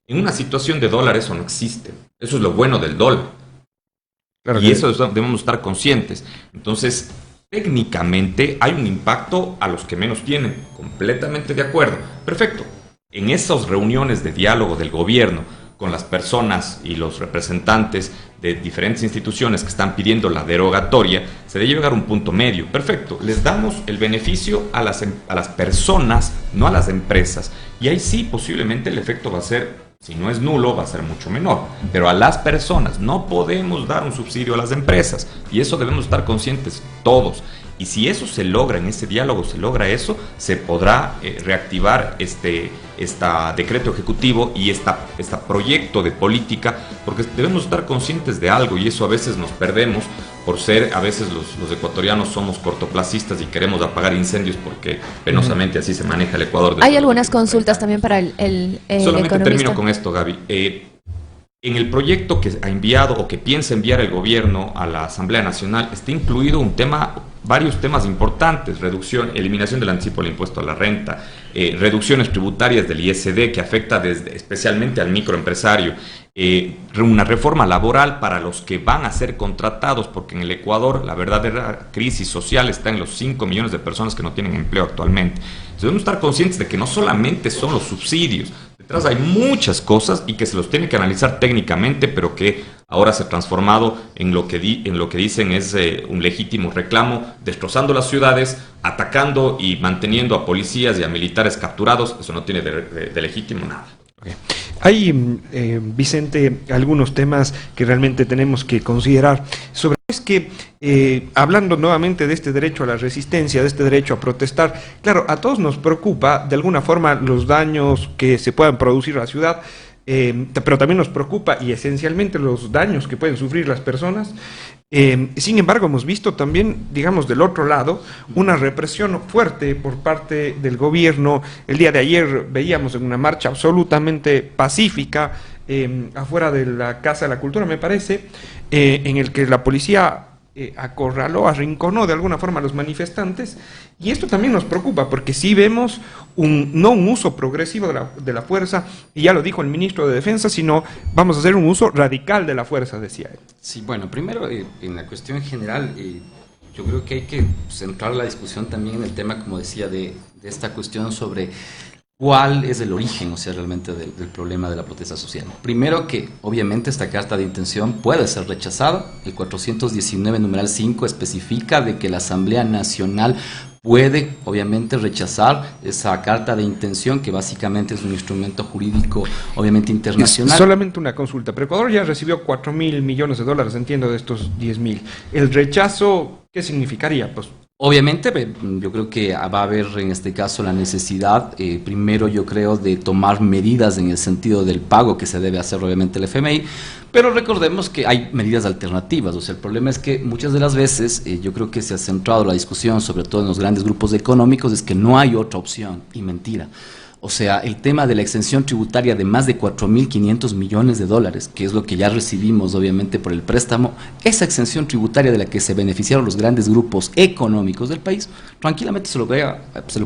En una situación de dólar eso no existe. Eso es lo bueno del dólar. Claro, y eso debemos estar conscientes. Entonces, técnicamente hay un impacto a los que menos tienen. Completamente de acuerdo. Perfecto. En esas reuniones de diálogo del gobierno con las personas y los representantes de diferentes instituciones que están pidiendo la derogatoria, se debe llegar a un punto medio. Perfecto, les damos el beneficio a las personas, no a las empresas. Y ahí sí, posiblemente el efecto va a ser, si no es nulo, va a ser mucho menor. Pero a las personas, no podemos dar un subsidio a las empresas. Y eso debemos estar conscientes todos. Y si eso se logra, en ese diálogo se logra eso, se podrá reactivar este decreto ejecutivo y este proyecto de política, porque debemos estar conscientes de algo y eso a veces nos perdemos por ser, a veces los ecuatorianos somos cortoplacistas y queremos apagar incendios porque penosamente así se maneja el Ecuador. Hay algunas consultas también para el Solamente economista. termino con esto, Gaby. En el proyecto que ha enviado o que piensa enviar el gobierno a la Asamblea Nacional está incluido varios temas importantes: eliminación del anticipo del impuesto a la renta, reducciones tributarias del ISD que afecta especialmente al microempresario, una reforma laboral para los que van a ser contratados, porque en el Ecuador la verdadera crisis social está en los 5 millones de personas que no tienen empleo actualmente. Entonces debemos estar conscientes de que no solamente son los subsidios, detrás hay muchas cosas y que se los tiene que analizar técnicamente, pero que ahora se ha transformado en lo que dicen es un legítimo reclamo, destrozando las ciudades, atacando y manteniendo a policías y a militares capturados. Eso no tiene de legítimo nada. Okay. Hay, Vicente, algunos temas que realmente tenemos que considerar. Sobre es que, hablando nuevamente de este derecho a la resistencia, de este derecho a protestar, claro, a todos nos preocupa de alguna forma los daños que se puedan producir a la ciudad, pero también nos preocupa y esencialmente los daños que pueden sufrir las personas. Sin embargo, hemos visto también, digamos, del otro lado, una represión fuerte por parte del gobierno. El día de ayer veíamos en una marcha absolutamente pacífica afuera de la Casa de la Cultura, me parece, en el que la policía acorraló, arrinconó de alguna forma a los manifestantes, y esto también nos preocupa porque si vemos no un uso progresivo de la fuerza, y ya lo dijo el ministro de Defensa, sino vamos a hacer un uso radical de la fuerza, decía él. Sí, bueno, primero en la cuestión general, yo creo que hay que centrar la discusión también en el tema, como decía, de esta cuestión sobre cuál es el origen, o sea, realmente del problema de la protesta social. Primero que, obviamente, esta carta de intención puede ser rechazada. El 419, numeral 5, especifica de que la Asamblea Nacional puede, obviamente, rechazar esa carta de intención, que básicamente es un instrumento jurídico, obviamente, internacional. Solamente una consulta, pero Ecuador ya recibió 4.000 millones de dólares, entiendo, de estos 10.000. ¿El rechazo qué significaría? Pues obviamente, yo creo que va a haber en este caso la necesidad, primero yo creo, de tomar medidas en el sentido del pago que se debe hacer obviamente el FMI, pero recordemos que hay medidas alternativas. O sea, el problema es que muchas de las veces yo creo que se ha centrado la discusión, sobre todo en los grandes grupos económicos, es que no hay otra opción, y mentira. O sea, el tema de la exención tributaria de más de 4.500 millones de dólares, que es lo que ya recibimos obviamente por el préstamo, esa exención tributaria de la que se beneficiaron los grandes grupos económicos del país, tranquilamente se lo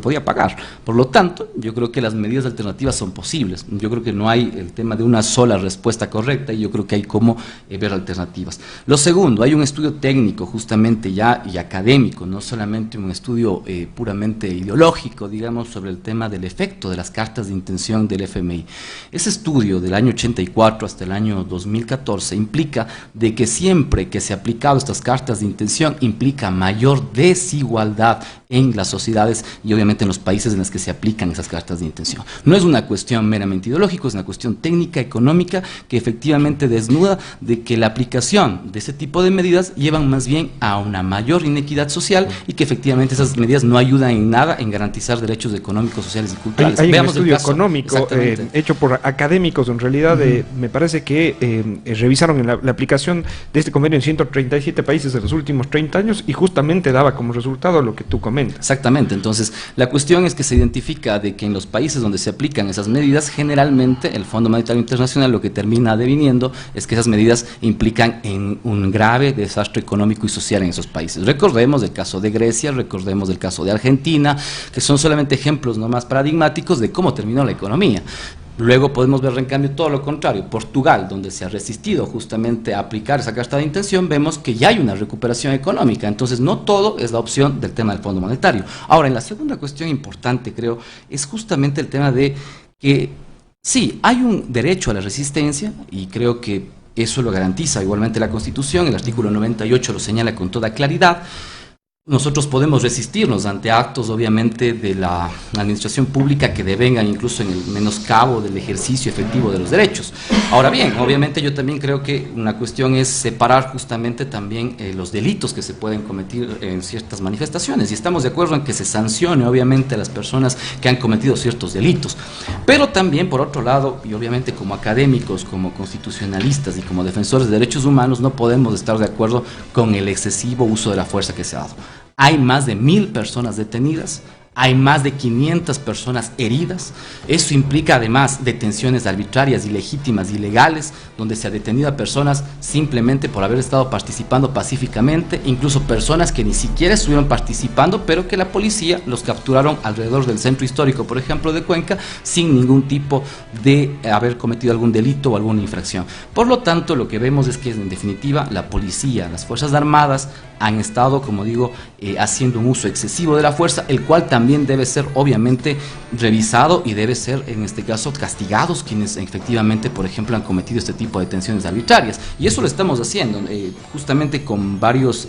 podía pagar. Por lo tanto, yo creo que las medidas alternativas son posibles. Yo creo que no hay el tema de una sola respuesta correcta, y yo creo que hay cómo ver alternativas. Lo segundo, hay un estudio técnico justamente ya y académico, no solamente un estudio puramente ideológico, digamos, sobre el tema del efecto de las cartas de intención del FMI. Ese estudio del año 84 hasta el año 2014 implica de que siempre que se ha aplicado estas cartas de intención implica mayor desigualdad en las sociedades y obviamente en los países en los que se aplican esas cartas de intención. No es una cuestión meramente ideológica, es una cuestión técnica, económica, que efectivamente desnuda de que la aplicación de ese tipo de medidas llevan más bien a una mayor inequidad social, y que efectivamente esas medidas no ayudan en nada en garantizar derechos económicos, sociales y culturales. Hay un estudio económico hecho por académicos, en realidad, me parece que revisaron la aplicación de este convenio en 137 países de los últimos 30 años, y justamente daba como resultado lo que tú comentas. Exactamente. Entonces, la cuestión es que se identifica de que en los países donde se aplican esas medidas, generalmente el Fondo Monetario Internacional lo que termina deviniendo es que esas medidas implican en un grave desastre económico y social en esos países. Recordemos el caso de Grecia, recordemos el caso de Argentina, que son solamente ejemplos no más paradigmáticos de cómo terminó la economía. Luego podemos ver en cambio todo lo contrario. Portugal, donde se ha resistido justamente a aplicar esa carta de intención, vemos que ya hay una recuperación económica. Entonces no todo es la opción del tema del Fondo Monetario. Ahora, en la segunda cuestión importante, creo, es justamente el tema de que sí, hay un derecho a la resistencia, y creo que eso lo garantiza igualmente la Constitución. El artículo 98 lo señala con toda claridad. Nosotros podemos resistirnos ante actos, obviamente, de la administración pública que devengan incluso en el menoscabo del ejercicio efectivo de los derechos. Ahora bien, obviamente yo también creo que una cuestión es separar justamente también los delitos que se pueden cometer en ciertas manifestaciones, y estamos de acuerdo en que se sancione obviamente a las personas que han cometido ciertos delitos. Pero también, por otro lado, y obviamente como académicos, como constitucionalistas y como defensores de derechos humanos, no podemos estar de acuerdo con el excesivo uso de la fuerza que se ha dado. Hay más de 1.000 personas detenidas, hay más de 500 personas heridas. Eso implica además detenciones arbitrarias, ilegítimas, ilegales, donde se ha detenido a personas simplemente por haber estado participando pacíficamente, incluso personas que ni siquiera estuvieron participando, pero que la policía los capturaron alrededor del centro histórico, por ejemplo, de Cuenca, sin ningún tipo de haber cometido algún delito o alguna infracción. Por lo tanto, lo que vemos es que, en definitiva, la policía, las Fuerzas Armadas han estado, como digo, haciendo un uso excesivo de la fuerza, el cual también debe ser obviamente revisado, y debe ser en este caso castigados quienes efectivamente, por ejemplo, han cometido este tipo de detenciones arbitrarias. Y eso lo estamos haciendo justamente con varios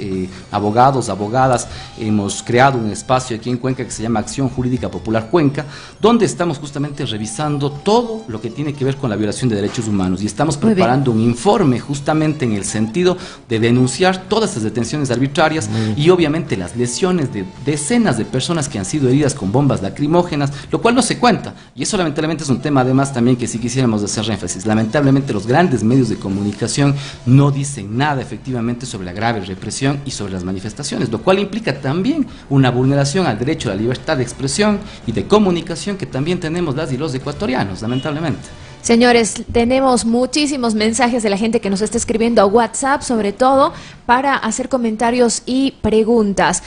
abogados, abogadas. Hemos creado un espacio aquí en Cuenca que se llama Acción Jurídica Popular Cuenca, donde estamos justamente revisando todo lo que tiene que ver con la violación de derechos humanos, y estamos preparando un informe justamente en el sentido de denunciar todas estas detenciones arbitrarias y obviamente las lesiones de decenas de personas que han sido heridas con bombas lacrimógenas, lo cual no se cuenta. Y eso lamentablemente es un tema además también que sí quisiéramos hacer énfasis. Lamentablemente los grandes medios de comunicación no dicen nada efectivamente sobre la grave represión y sobre las manifestaciones, lo cual implica también una vulneración al derecho a la libertad de expresión y de comunicación que también tenemos las y los ecuatorianos, lamentablemente. Señores, tenemos muchísimos mensajes de la gente que nos está escribiendo a WhatsApp, sobre todo para hacer comentarios y preguntas.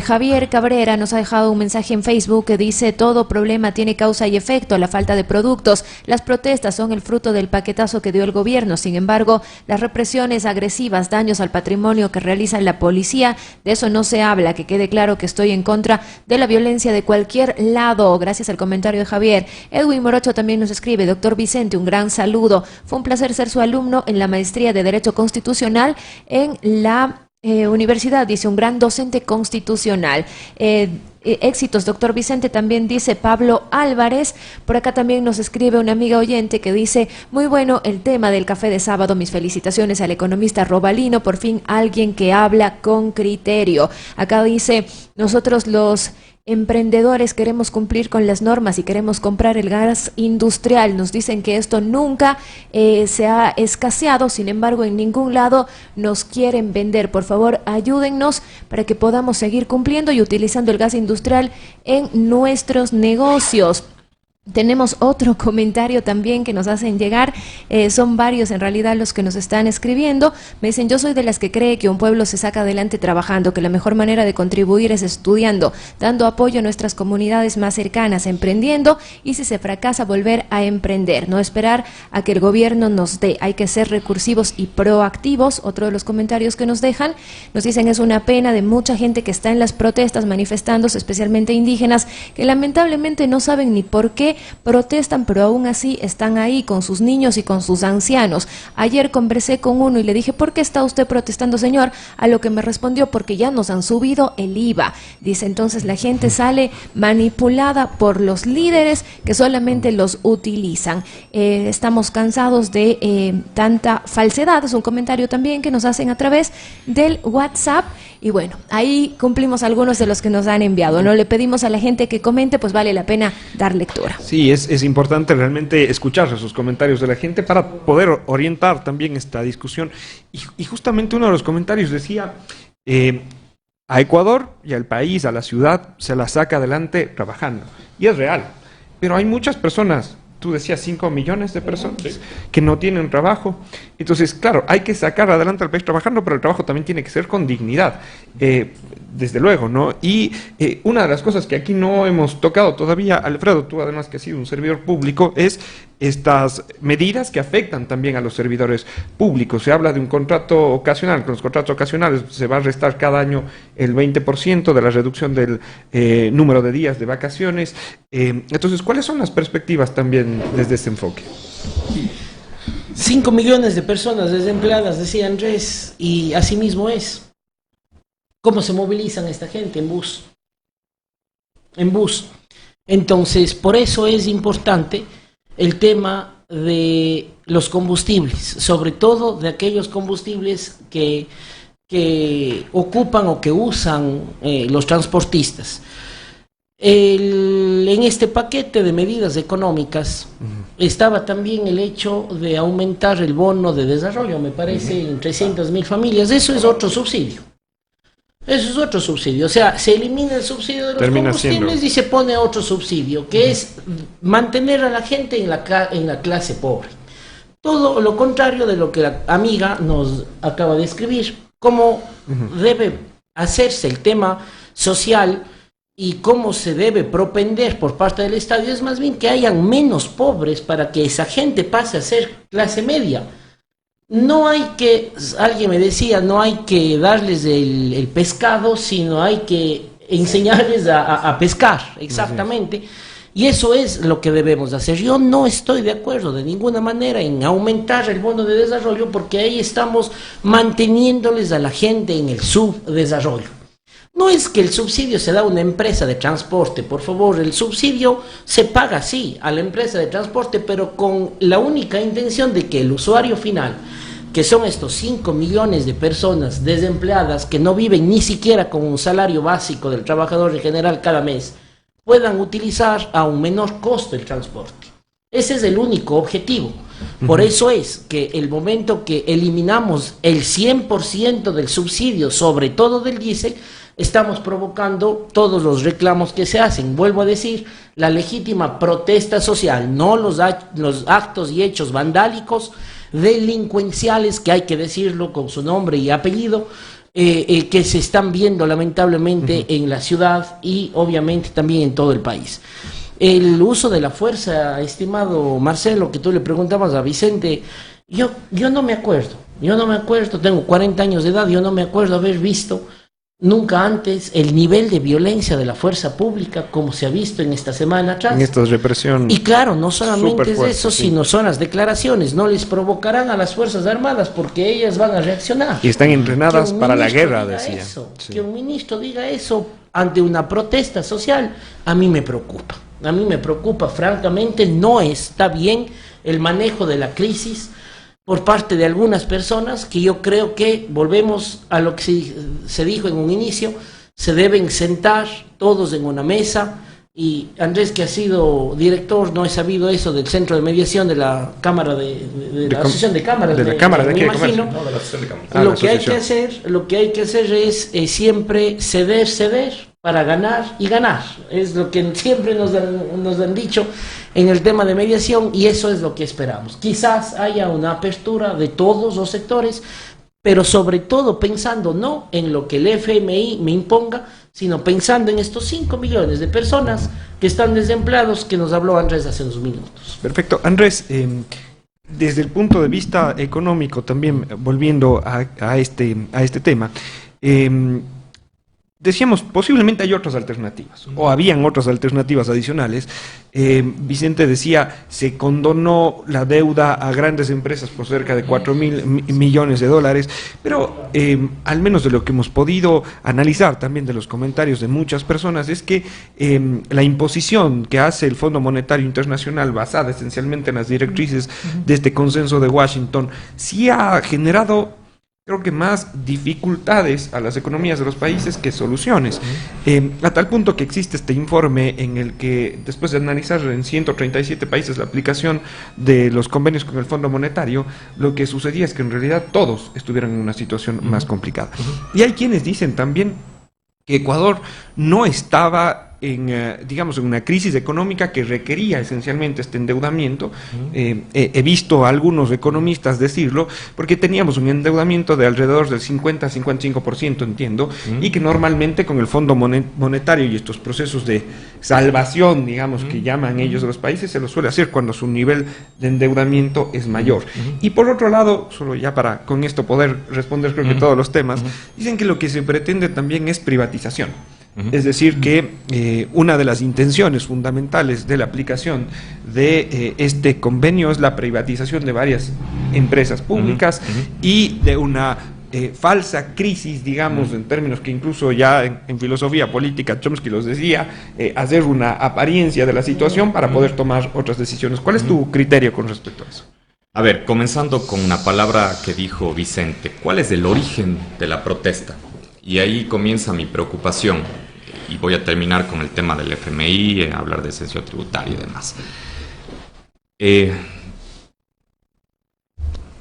Javier Cabrera nos ha dejado un mensaje en Facebook que dice: todo problema tiene causa y efecto, la falta de productos. Las protestas son el fruto del paquetazo que dio el gobierno. Sin embargo, las represiones agresivas, daños al patrimonio que realiza la policía, de eso no se habla. Que quede claro que estoy en contra de la violencia de cualquier lado. Gracias al comentario de Javier. Edwin Morocho también nos escribe: doctor Vicente, un gran saludo. Fue un placer ser su alumno en la maestría de Derecho Constitucional en la universidad, dice, un gran docente constitucional. Éxitos, doctor Vicente, también dice Pablo Álvarez. Por acá también nos escribe una amiga oyente que dice: muy bueno el tema del café de sábado, mis felicitaciones al economista Robalino, por fin alguien que habla con criterio. Acá dice: nosotros los emprendedores queremos cumplir con las normas y queremos comprar el gas industrial. Nos dicen que esto nunca se ha escaseado, sin embargo en ningún lado nos quieren vender. Por favor, ayúdennos para que podamos seguir cumpliendo y utilizando el gas industrial en nuestros negocios. Tenemos otro comentario también que nos hacen llegar, son varios en realidad los que nos están escribiendo. Me dicen: yo soy de las que cree que un pueblo se saca adelante trabajando, que la mejor manera de contribuir es estudiando, dando apoyo a nuestras comunidades más cercanas, emprendiendo, y si se fracasa volver a emprender, no esperar a que el gobierno nos dé. Hay que ser recursivos y proactivos. Otro de los comentarios que nos dejan, nos dicen: es una pena de mucha gente que está en las protestas manifestándose, especialmente indígenas, que lamentablemente no saben ni por qué protestan, pero aún así están ahí con sus niños y con sus ancianos. Ayer conversé con uno y le dije: ¿por qué está usted protestando, señor? A lo que me respondió: porque ya nos han subido el IVA. Dice, entonces la gente sale manipulada por los líderes que solamente los utilizan. Estamos cansados de tanta falsedad. Es un comentario también que nos hacen a través del WhatsApp. Y bueno, ahí cumplimos algunos de los que nos han enviado. No le pedimos a la gente que comente, pues vale la pena dar lectura. Sí, es importante realmente escuchar esos comentarios de la gente para poder orientar también esta discusión. Y justamente uno de los comentarios decía: a Ecuador y al país, a la ciudad, se la saca adelante trabajando. Y es real. Pero hay muchas personas, tú decías 5 millones de personas, sí, que no tienen trabajo. Entonces, claro, hay que sacar adelante al país trabajando, pero el trabajo también tiene que ser con dignidad, desde luego, ¿no? Y una de las cosas que aquí no hemos tocado todavía, Alfredo, tú además que has sido un servidor público, es estas medidas que afectan también a los servidores públicos. Se habla de un contrato ocasional. Con los contratos ocasionales se va a restar cada año el 20% de la reducción del número de días de vacaciones. Entonces, ¿cuáles son las perspectivas también desde este enfoque? 5 millones de personas desempleadas, decía Andrés, y así mismo es. ¿Cómo se movilizan esta gente? En bus. En bus. Entonces, por eso es importante el tema de los combustibles, sobre todo de aquellos combustibles que ocupan o que usan los transportistas. En este paquete de medidas económicas estaba también el hecho de aumentar el bono de desarrollo, me parece, en 300.000 familias. Eso es otro subsidio. Eso es otro subsidio. O sea, se elimina el subsidio de los combustibles y se pone otro subsidio, que es mantener a la gente en la clase pobre. Todo lo contrario de lo que la amiga nos acaba de escribir. Cómo debe hacerse el tema social y cómo se debe propender por parte del Estado, es más bien que hayan menos pobres para que esa gente pase a ser clase media. No hay que, alguien me decía, no hay que darles el pescado, sino hay que enseñarles a pescar, exactamente. Y eso es lo que debemos hacer. Yo no estoy de acuerdo de ninguna manera en aumentar el bono de desarrollo, porque ahí estamos manteniéndoles a la gente en el subdesarrollo. No es que el subsidio se da a una empresa de transporte, por favor, el subsidio se paga, sí, a la empresa de transporte, pero con la única intención de que el usuario final, que son estos 5 millones de personas desempleadas que no viven ni siquiera con un salario básico del trabajador en general cada mes, puedan utilizar a un menor costo el transporte. Ese es el único objetivo. Por eso es que el momento que eliminamos el 100% del subsidio, sobre todo del diésel, estamos provocando todos los reclamos que se hacen. Vuelvo a decir, la legítima protesta social, no los actos y hechos vandálicos, delincuenciales, que hay que decirlo con su nombre y apellido, que se están viendo lamentablemente en la ciudad y obviamente también en todo el país. El uso de la fuerza, estimado Marcelo, que tú le preguntabas a Vicente, yo no me acuerdo, tengo 40 años de edad, yo no me acuerdo haber visto nunca antes el nivel de violencia de la fuerza pública como se ha visto en esta semana atrás. En esta represión. Y claro, no solamente es fuerte, eso, sí, sino son las declaraciones, no les provocarán a las Fuerzas Armadas porque ellas van a reaccionar. Y están entrenadas para la guerra, diga decía. eso, Sí. Que un ministro diga eso ante una protesta social, a mí me preocupa. A mí me preocupa, francamente, no está bien el manejo de la crisis por parte de algunas personas que yo creo que, volvemos a lo que se dijo en un inicio, se deben sentar todos en una mesa. Y Andrés, que ha sido director, no he sabido eso del centro de mediación de la Cámara de la Asociación de Cámaras, de la Cámara de me qué, imagino. Comercio. No, de la Asociación de Cámaras. Ah, Lo la que hay que asociación. hacer es siempre ceder para ganar y ganar. Es lo que siempre nos han dicho en el tema de mediación y eso es lo que esperamos. Quizás haya una apertura de todos los sectores, pero sobre todo pensando no en lo que el FMI me imponga, sino pensando en estos 5 millones de personas que están desempleados, que nos habló Andrés hace unos minutos. Perfecto. Andrés, desde el punto de vista económico, también volviendo a este tema, decíamos, posiblemente hay otras alternativas, o habían otras alternativas adicionales. Vicente decía, se condonó la deuda a grandes empresas por cerca de 4.000 millones de dólares, pero al menos de lo que hemos podido analizar también de los comentarios de muchas personas, es que la imposición que hace el Fondo Monetario Internacional, basada esencialmente en las directrices de este consenso de Washington, sí ha generado, creo que, más dificultades a las economías de los países que soluciones. A tal punto que existe este informe en el que, después de analizar en 137 países la aplicación de los convenios con el Fondo Monetario, lo que sucedía es que en realidad todos estuvieran en una situación más complicada. Y hay quienes dicen también que Ecuador no estaba digamos, en una crisis económica que requería esencialmente este endeudamiento. He visto a algunos economistas decirlo, porque teníamos un endeudamiento de alrededor del 50-55%, entiendo, y que normalmente con el Fondo Monetario y estos procesos de salvación, digamos, que llaman ellos de los países, se lo suele hacer cuando su nivel de endeudamiento es mayor. Y por otro lado, solo ya para con esto poder responder creo que todos los temas, dicen que lo que se pretende también es privatización. Es decir, que una de las intenciones fundamentales de la aplicación de este convenio es la privatización de varias empresas públicas y de una falsa crisis, digamos, en términos que incluso ya en filosofía política Chomsky los decía, hacer una apariencia de la situación para poder tomar otras decisiones. ¿Cuál es tu criterio con respecto a eso? A ver, comenzando con una palabra que dijo Vicente, ¿cuál es el origen de la protesta? Y ahí comienza mi preocupación. Y voy a terminar con el tema del FMI, hablar de cesión tributaria y demás.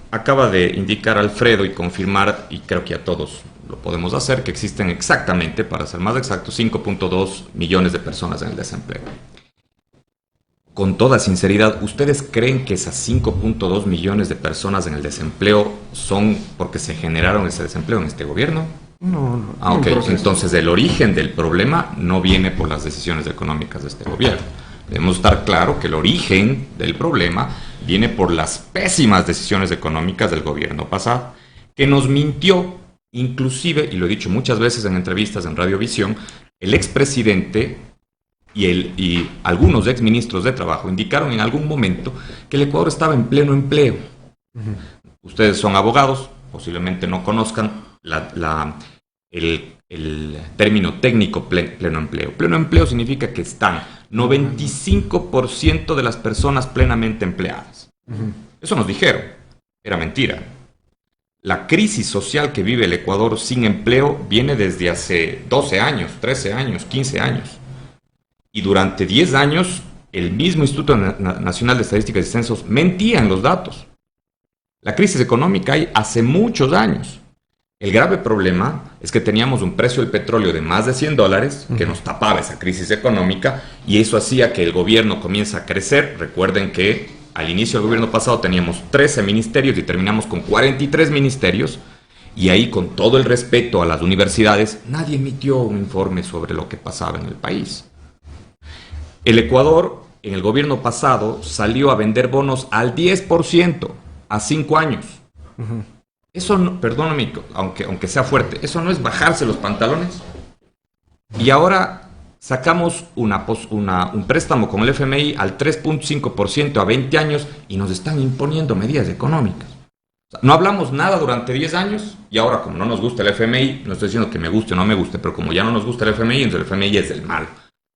Acaba de indicar Alfredo y confirmar, y creo que a todos lo podemos hacer, que existen exactamente, para ser más exactos, 5.2 millones de personas en el desempleo. Con toda sinceridad, ¿ustedes creen que esas 5.2 millones de personas en el desempleo son porque se generaron ese desempleo en este gobierno? No. Ok, entonces el origen del problema no viene por las decisiones económicas de este gobierno. Debemos estar claro que el origen del problema viene por las pésimas decisiones económicas del gobierno pasado, que nos mintió, inclusive, y lo he dicho muchas veces en entrevistas en Radiovisión, el expresidente y algunos exministros de Trabajo indicaron en algún momento que el Ecuador estaba en pleno empleo. Ustedes son abogados, posiblemente no conozcan el término técnico pleno empleo. Pleno empleo significa que están 95% de las personas plenamente empleadas. Eso nos dijeron, era mentira. La crisis social que vive el Ecuador sin empleo viene desde hace 12 años, 13 años, 15 años. Y durante 10 años, el mismo Instituto Nacional de Estadísticas y Censos mentía en los datos. La crisis económica hay hace muchos años. El grave problema es que teníamos un precio del petróleo de más de $100 que nos tapaba esa crisis económica y eso hacía que el gobierno comience a crecer. Recuerden que al inicio del gobierno pasado teníamos 13 ministerios y terminamos con 43 ministerios y ahí, con todo el respeto a las universidades, nadie emitió un informe sobre lo que pasaba en el país. El Ecuador, en el gobierno pasado, salió a vender bonos al 10% a 5 años. Eso, no, perdóname, aunque sea fuerte, eso no es bajarse los pantalones. Y ahora sacamos un préstamo con el FMI al 3.5% a 20 años y nos están imponiendo medidas económicas. O sea, no hablamos nada durante 10 años y ahora, como no nos gusta el FMI, no estoy diciendo que me guste o no me guste, pero como ya no nos gusta el FMI, entonces el FMI es el malo.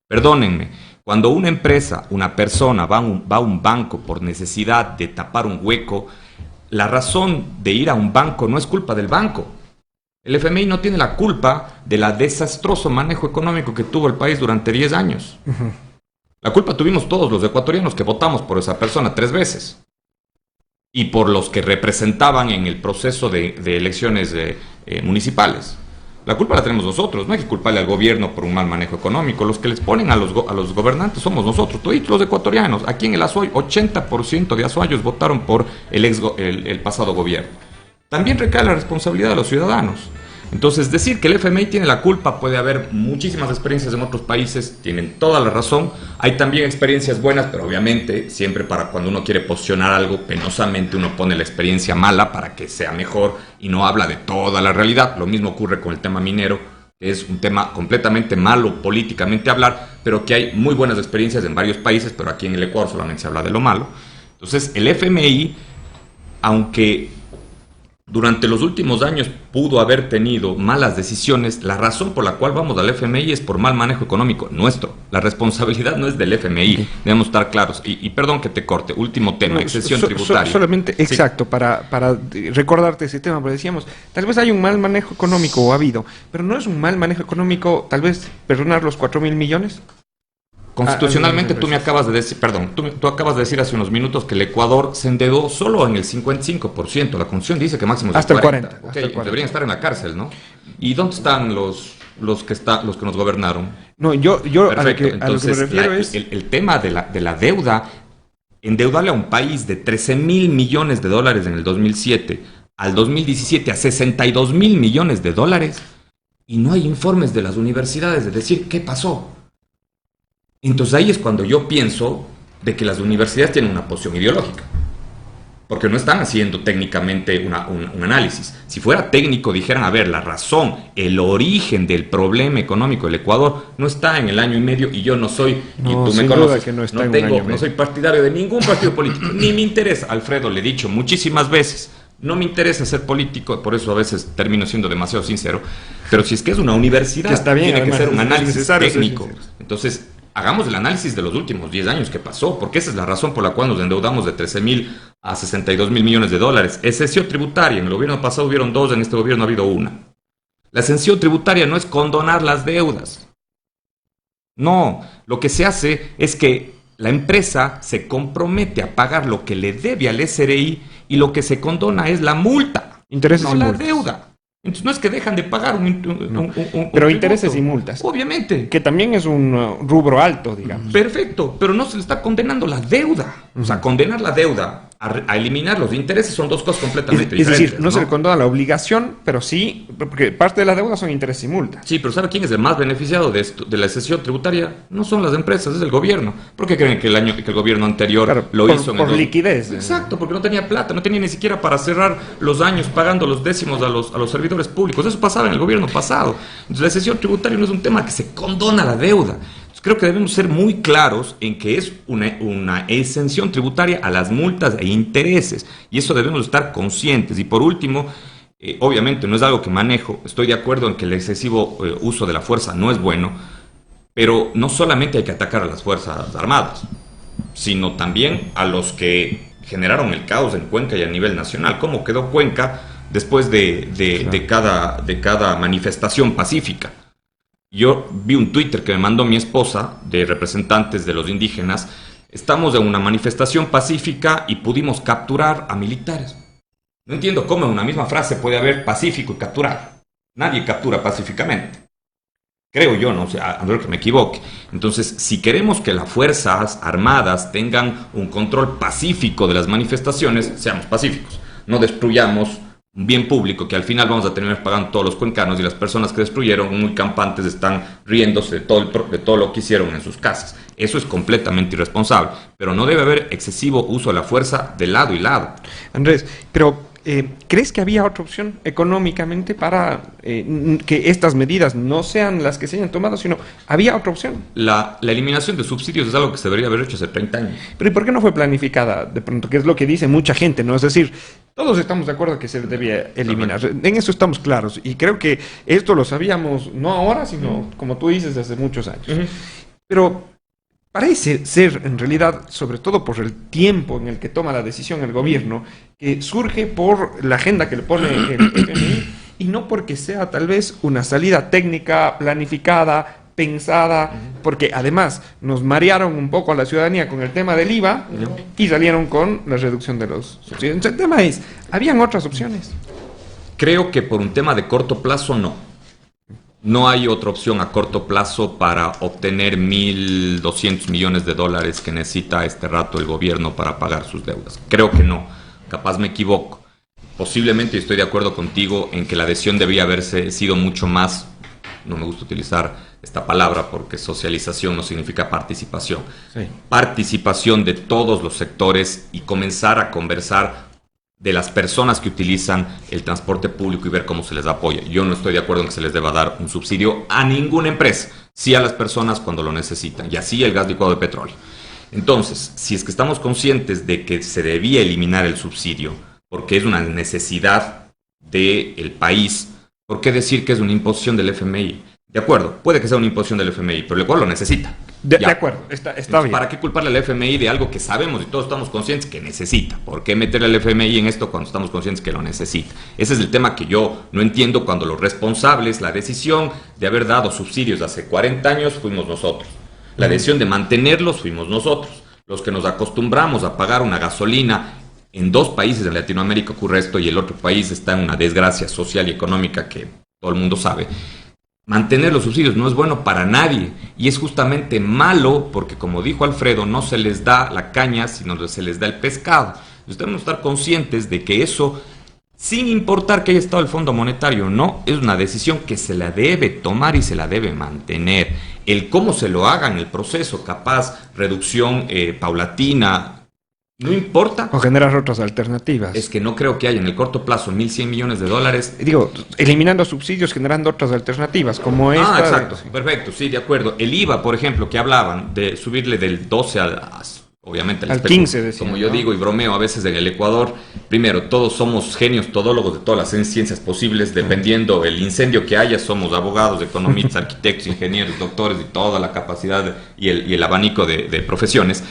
Perdónenme, cuando una empresa, una persona va a un banco por necesidad de tapar un hueco, la razón de ir a un banco no es culpa del banco. El FMI no tiene la culpa del desastroso manejo económico que tuvo el país durante 10 años. La culpa tuvimos todos los ecuatorianos que votamos por esa persona 3 veces. Y por los que representaban en el proceso de elecciones municipales. La culpa la tenemos nosotros, no hay que culparle al gobierno por un mal manejo económico. Los que les ponen a los gobernantes somos nosotros, todos los ecuatorianos. Aquí en el Azuay, 80% de azuayos votaron por el pasado gobierno. También recae la responsabilidad de los ciudadanos. Entonces, decir que el FMI tiene la culpa, puede haber muchísimas experiencias en otros países, tienen toda la razón. Hay también experiencias buenas, pero obviamente siempre para cuando uno quiere posicionar algo, penosamente uno pone la experiencia mala para que sea mejor y no habla de toda la realidad. Lo mismo ocurre con el tema minero, que es un tema completamente malo políticamente hablar, pero que hay muy buenas experiencias en varios países, pero aquí en el Ecuador solamente se habla de lo malo. Entonces, el FMI, aunque durante los últimos años pudo haber tenido malas decisiones, la razón por la cual vamos al FMI es por mal manejo económico nuestro. La responsabilidad no es del FMI, debemos estar claros. Y perdón que te corte, último tema, exención tributaria. Solamente, sí. Exacto, para recordarte ese tema, porque decíamos, tal vez hay un mal manejo económico, o ha habido, pero no es un mal manejo económico, tal vez, perdonar los 4.000 millones. Constitucionalmente tú me acabas de decir, perdón, tú acabas de decir hace unos minutos que el Ecuador se endeudó solo en el 55%. La Constitución dice que máximo es hasta el 40. Okay, Hasta el 40. Deberían estar en la cárcel, ¿no? ¿Y dónde están los que nos gobernaron? No, yo Perfecto. a lo que me refiero es el tema de la deuda, endeudarle a un país de 13.000 millones de dólares en el 2007 al 2017 a 62.000 millones de dólares y no hay informes de las universidades de decir qué pasó. Entonces ahí es cuando yo pienso de que las universidades tienen una posición ideológica, porque no están haciendo técnicamente un análisis. Si fuera técnico, dijeran, a ver, la razón, el origen del problema económico del Ecuador no está en el año y medio, y yo no soy, y tú me conoces, que no está en un año y medio. No soy partidario de ningún partido político, ni me interesa. Alfredo, le he dicho muchísimas veces, no me interesa ser político, por eso a veces termino siendo demasiado sincero, pero si es que es una universidad, que está bien, tiene además, que ser un análisis técnico. ser sincero. Entonces, hagamos el análisis de los últimos 10 años que pasó, porque esa es la razón por la cual nos endeudamos de 13.000 a 62.000 millones de dólares. Exención tributaria, en el gobierno pasado hubieron 2, en este gobierno ha habido 1. La exención tributaria no es condonar las deudas. No, lo que se hace es que la empresa se compromete a pagar lo que le debe al SRI y lo que se condona es la multa, Intereses no y la multas. deuda. Entonces no es que dejan de pagar un Pero tributo. intereses y multas. Obviamente. Que también es un rubro alto, digamos. Perfecto, pero no se le está condenando la deuda. O sea, condenar la deuda a eliminar los intereses son dos cosas completamente Es diferentes. decir, no se le condona la obligación, pero sí, porque parte de la deuda son intereses y multas. Sí, pero ¿sabe quién es el más beneficiado de esto, de la exención tributaria? No son las empresas, es el gobierno. ¿Por qué creen que el gobierno anterior Claro, lo hizo? por liquidez. Exacto, porque no tenía plata, no tenía ni siquiera para cerrar los años pagando los décimos a los servidores públicos. Eso pasaba en el gobierno pasado. Entonces la exención tributaria no es un tema que se condona la deuda. Entonces, creo que debemos ser muy claros en que es una exención tributaria a las multas e intereses. Y eso debemos estar conscientes. Y por último, obviamente no es algo que manejo. Estoy de acuerdo en que el excesivo uso de la fuerza no es bueno. Pero no solamente hay que atacar a las Fuerzas Armadas, sino también a los que generaron el caos en Cuenca y a nivel nacional. ¿Cómo quedó Cuenca después de cada manifestación pacífica? Yo vi un Twitter que me mandó mi esposa de representantes de los indígenas. Estamos en una manifestación pacífica y pudimos capturar a militares. No entiendo cómo en una misma frase puede haber pacífico y capturar. Nadie captura pacíficamente. Creo yo, no sé, a ver que me equivoque. Entonces, si queremos que las Fuerzas Armadas tengan un control pacífico de las manifestaciones, seamos pacíficos. No destruyamos un bien público que al final vamos a terminar pagando todos los cuencanos, y las personas que destruyeron, muy campantes, están riéndose de todo lo que hicieron en sus casas. Eso es completamente irresponsable, pero no debe haber excesivo uso de la fuerza de lado y lado. Andrés, pero ¿crees que había otra opción económicamente para que estas medidas no sean las que se hayan tomado, sino había otra opción? La eliminación de subsidios es algo que se debería haber hecho hace 30 años. Pero ¿y por qué no fue planificada de pronto? Que es lo que dice mucha gente, ¿no? Es decir, todos estamos de acuerdo que se debía eliminar. En eso estamos claros. Y creo que esto lo sabíamos no ahora, sino, como tú dices, desde muchos años. Pero parece ser, en realidad, sobre todo por el tiempo en el que toma la decisión el gobierno, que surge por la agenda que le pone el FMI y no porque sea tal vez una salida técnica, planificada, pensada, porque además nos marearon un poco a la ciudadanía con el tema del IVA y salieron con la reducción de los subsidios. Entonces, el tema es, ¿habían otras opciones? Creo que por un tema de corto plazo, no. No hay otra opción a corto plazo para obtener 1.200 millones de dólares que necesita a este rato el gobierno para pagar sus deudas. Creo que no. Capaz me equivoco. Posiblemente estoy de acuerdo contigo en que la adhesión debía haberse sido mucho más, no me gusta utilizar esta palabra porque socialización no significa participación. Sí. Participación de todos los sectores y comenzar a conversar de las personas que utilizan el transporte público y ver cómo se les apoya. Yo no estoy de acuerdo en que se les deba dar un subsidio a ninguna empresa, sí a las personas cuando lo necesitan, y así el gas licuado de petróleo. Entonces, si es que estamos conscientes de que se debía eliminar el subsidio, porque es una necesidad del país, ¿por qué decir que es una imposición del FMI? De acuerdo, puede que sea una imposición del FMI, pero el cual lo necesita. De acuerdo, está bien. ¿Para qué culparle al FMI de algo que sabemos y todos estamos conscientes que necesita? ¿Por qué meterle al FMI en esto cuando estamos conscientes que lo necesita? Ese es el tema que yo no entiendo, cuando los responsables, la decisión de haber dado subsidios hace 40 años fuimos nosotros. La decisión de mantenerlos fuimos nosotros. Los que nos acostumbramos a pagar una gasolina. En 2 países de Latinoamérica ocurre esto y el otro país está en una desgracia social y económica que todo el mundo sabe. Mantener los subsidios no es bueno para nadie y es justamente malo porque, como dijo Alfredo, no se les da la caña, sino se les da el pescado. Entonces debemos estar conscientes de que eso, sin importar que haya estado el Fondo Monetario o no, es una decisión que se la debe tomar y se la debe mantener. El cómo se lo haga en el proceso, capaz, reducción paulatina, no importa. O generar otras alternativas. Es que no creo que haya en el corto plazo 1.100 millones de dólares. Digo, eliminando subsidios, generando otras alternativas, como esta. Exacto, perfecto, sí, de acuerdo. El IVA, por ejemplo, que hablaban de subirle del 12 obviamente al 15, decían, como yo digo y bromeo a veces en el Ecuador. Primero, todos somos genios todólogos de todas las ciencias posibles, dependiendo el incendio que haya, somos abogados, economistas, arquitectos, ingenieros, doctores y toda la capacidad y el abanico de profesiones.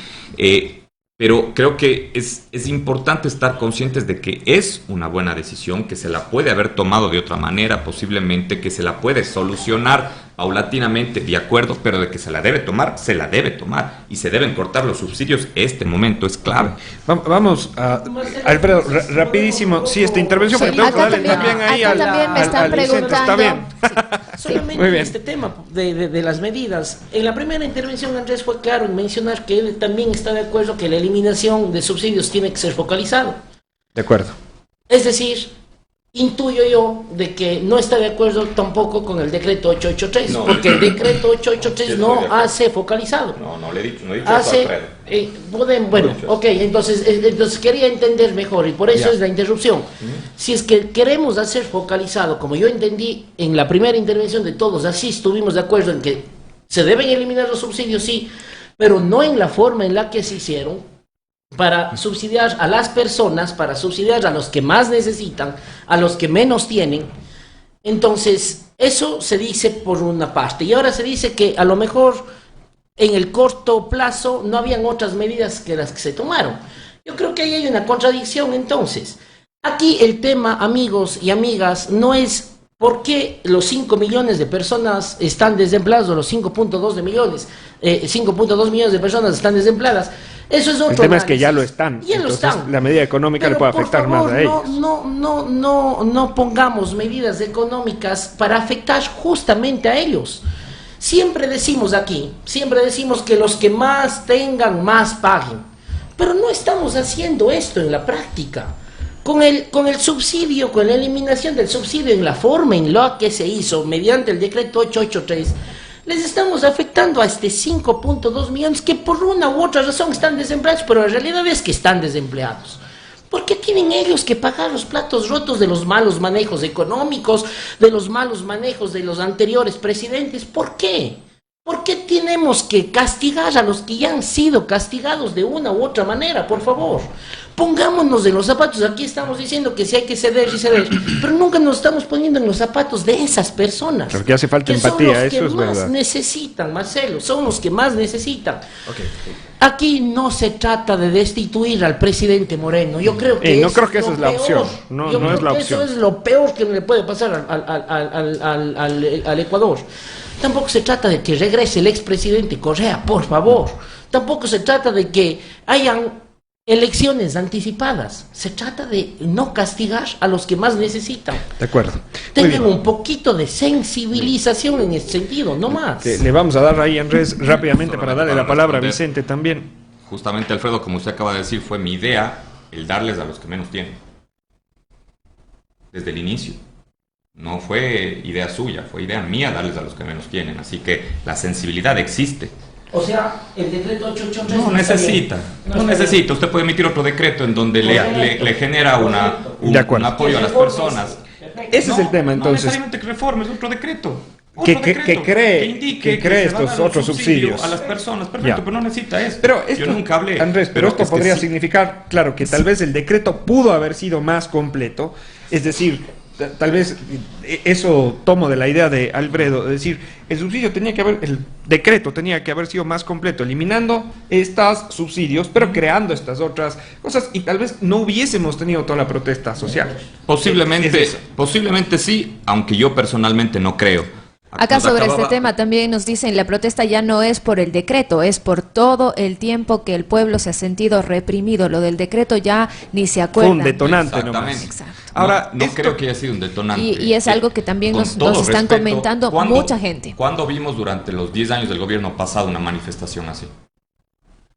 Pero creo que es importante estar conscientes de que es una buena decisión, que se la puede haber tomado de otra manera, posiblemente, que se la puede solucionar paulatinamente, de acuerdo, pero de que se la debe tomar y se deben cortar los subsidios. Este momento es clave. Vamos a Alfredo, rapidísimo, sí, esta intervención, sí, acá también me están preguntando. Está bien. Sí. Solamente este tema de las medidas. En la primera intervención, Andrés fue claro en mencionar que él también está de acuerdo que la eliminación de subsidios tiene que ser focalizado. De acuerdo. Es decir, intuyo yo de que no está de acuerdo tampoco con el decreto 883, porque el decreto 883 no hace focalizado. No le he dicho, hace, bueno, ok, entonces quería entender mejor y por eso es la interrupción. Si es que queremos hacer focalizado, como yo entendí en la primera intervención de todos, así estuvimos de acuerdo en que se deben eliminar los subsidios, sí, pero no en la forma en la que se hicieron, para subsidiar a las personas, para subsidiar a los que más necesitan, a los que menos tienen. Entonces, eso se dice por una parte. Y ahora se dice que a lo mejor en el corto plazo no habían otras medidas que las que se tomaron. Yo creo que ahí hay una contradicción entonces. Aquí el tema, amigos y amigas, no es por qué los 5 millones de personas están desempleadas o los 5.2 millones de personas están desempleadas. Eso es otro El tema es que análisis. ya lo están. Ya lo Entonces, están. la medida económica Pero le puede por afectar favor, más a ellos. No pongamos medidas económicas para afectar justamente a ellos. Siempre decimos que los que más tengan, más paguen. Pero no estamos haciendo esto en la práctica. Con el subsidio, con la eliminación del subsidio en la forma en la que se hizo mediante el decreto 883, les estamos afectando a 5.2 millones que por una u otra razón están desempleados, pero la realidad es que están desempleados. ¿Por qué tienen ellos que pagar los platos rotos de los malos manejos económicos, de los malos manejos de los anteriores presidentes? ¿Por qué? ¿Por qué tenemos que castigar a los que ya han sido castigados de una u otra manera? Por favor, pongámonos en los zapatos. Aquí estamos diciendo que sí hay que ceder y ceder, pero nunca nos estamos poniendo en los zapatos de esas personas. Porque hace falta que empatía, son los eso es que más verdad. necesitan, Marcelo, son los que más necesitan. Aquí no se trata de destituir al presidente Moreno. Yo creo que no creo que eso esa es la opción. No es la opción. Eso es lo peor que le puede pasar al Ecuador. Tampoco se trata de que regrese el expresidente Correa, por favor. Tampoco se trata de que hayan elecciones anticipadas. Se trata de no castigar a los que más necesitan. De acuerdo. Muy Tengan bien. un poquito de sensibilización en ese sentido, no más. Le vamos a dar ahí, Andrés, rápidamente para Solamente darle para la palabra a responder. Vicente también. Justamente, Alfredo, como usted acaba de decir, fue mi idea el darles a los que menos tienen. Desde el inicio. No fue idea suya, fue idea mía darles a los que menos tienen. Así que la sensibilidad existe. O sea, el decreto 883 No necesita. Usted puede emitir otro decreto en donde le genera un De acuerdo. apoyo a las personas. Ese es el tema, entonces. No necesariamente que reformes otro decreto. Que Otro decreto cree que se va a estos dar un otros subsidio subsidios. a las personas. Perfecto, Ya. pero no necesita eso. Pero esto, yo nunca hablé. Andrés, pero esto es que podría sí. significar, claro, que tal vez el decreto pudo haber sido más completo, es decir, tal vez eso tomo de la idea de Alfredo, es decir, el decreto tenía que haber sido más completo, eliminando estos subsidios, pero creando estas otras cosas, y tal vez no hubiésemos tenido toda la protesta social. Posiblemente, Es eso. posiblemente sí, aunque yo personalmente no creo. Acá Nos sobre acababa- este tema también nos dicen, la protesta ya no es por el decreto, es por todo el tiempo que el pueblo se ha sentido reprimido. Lo del decreto ya ni se Fue acuerdan. un detonante Exactamente. nomás. Exacto. Ahora, no esto- creo que haya sido un detonante. Y es algo que también Con nos todo están respeto, comentando ¿cuándo- mucha gente. ¿Cuándo vimos durante los 10 años del gobierno pasado una manifestación así?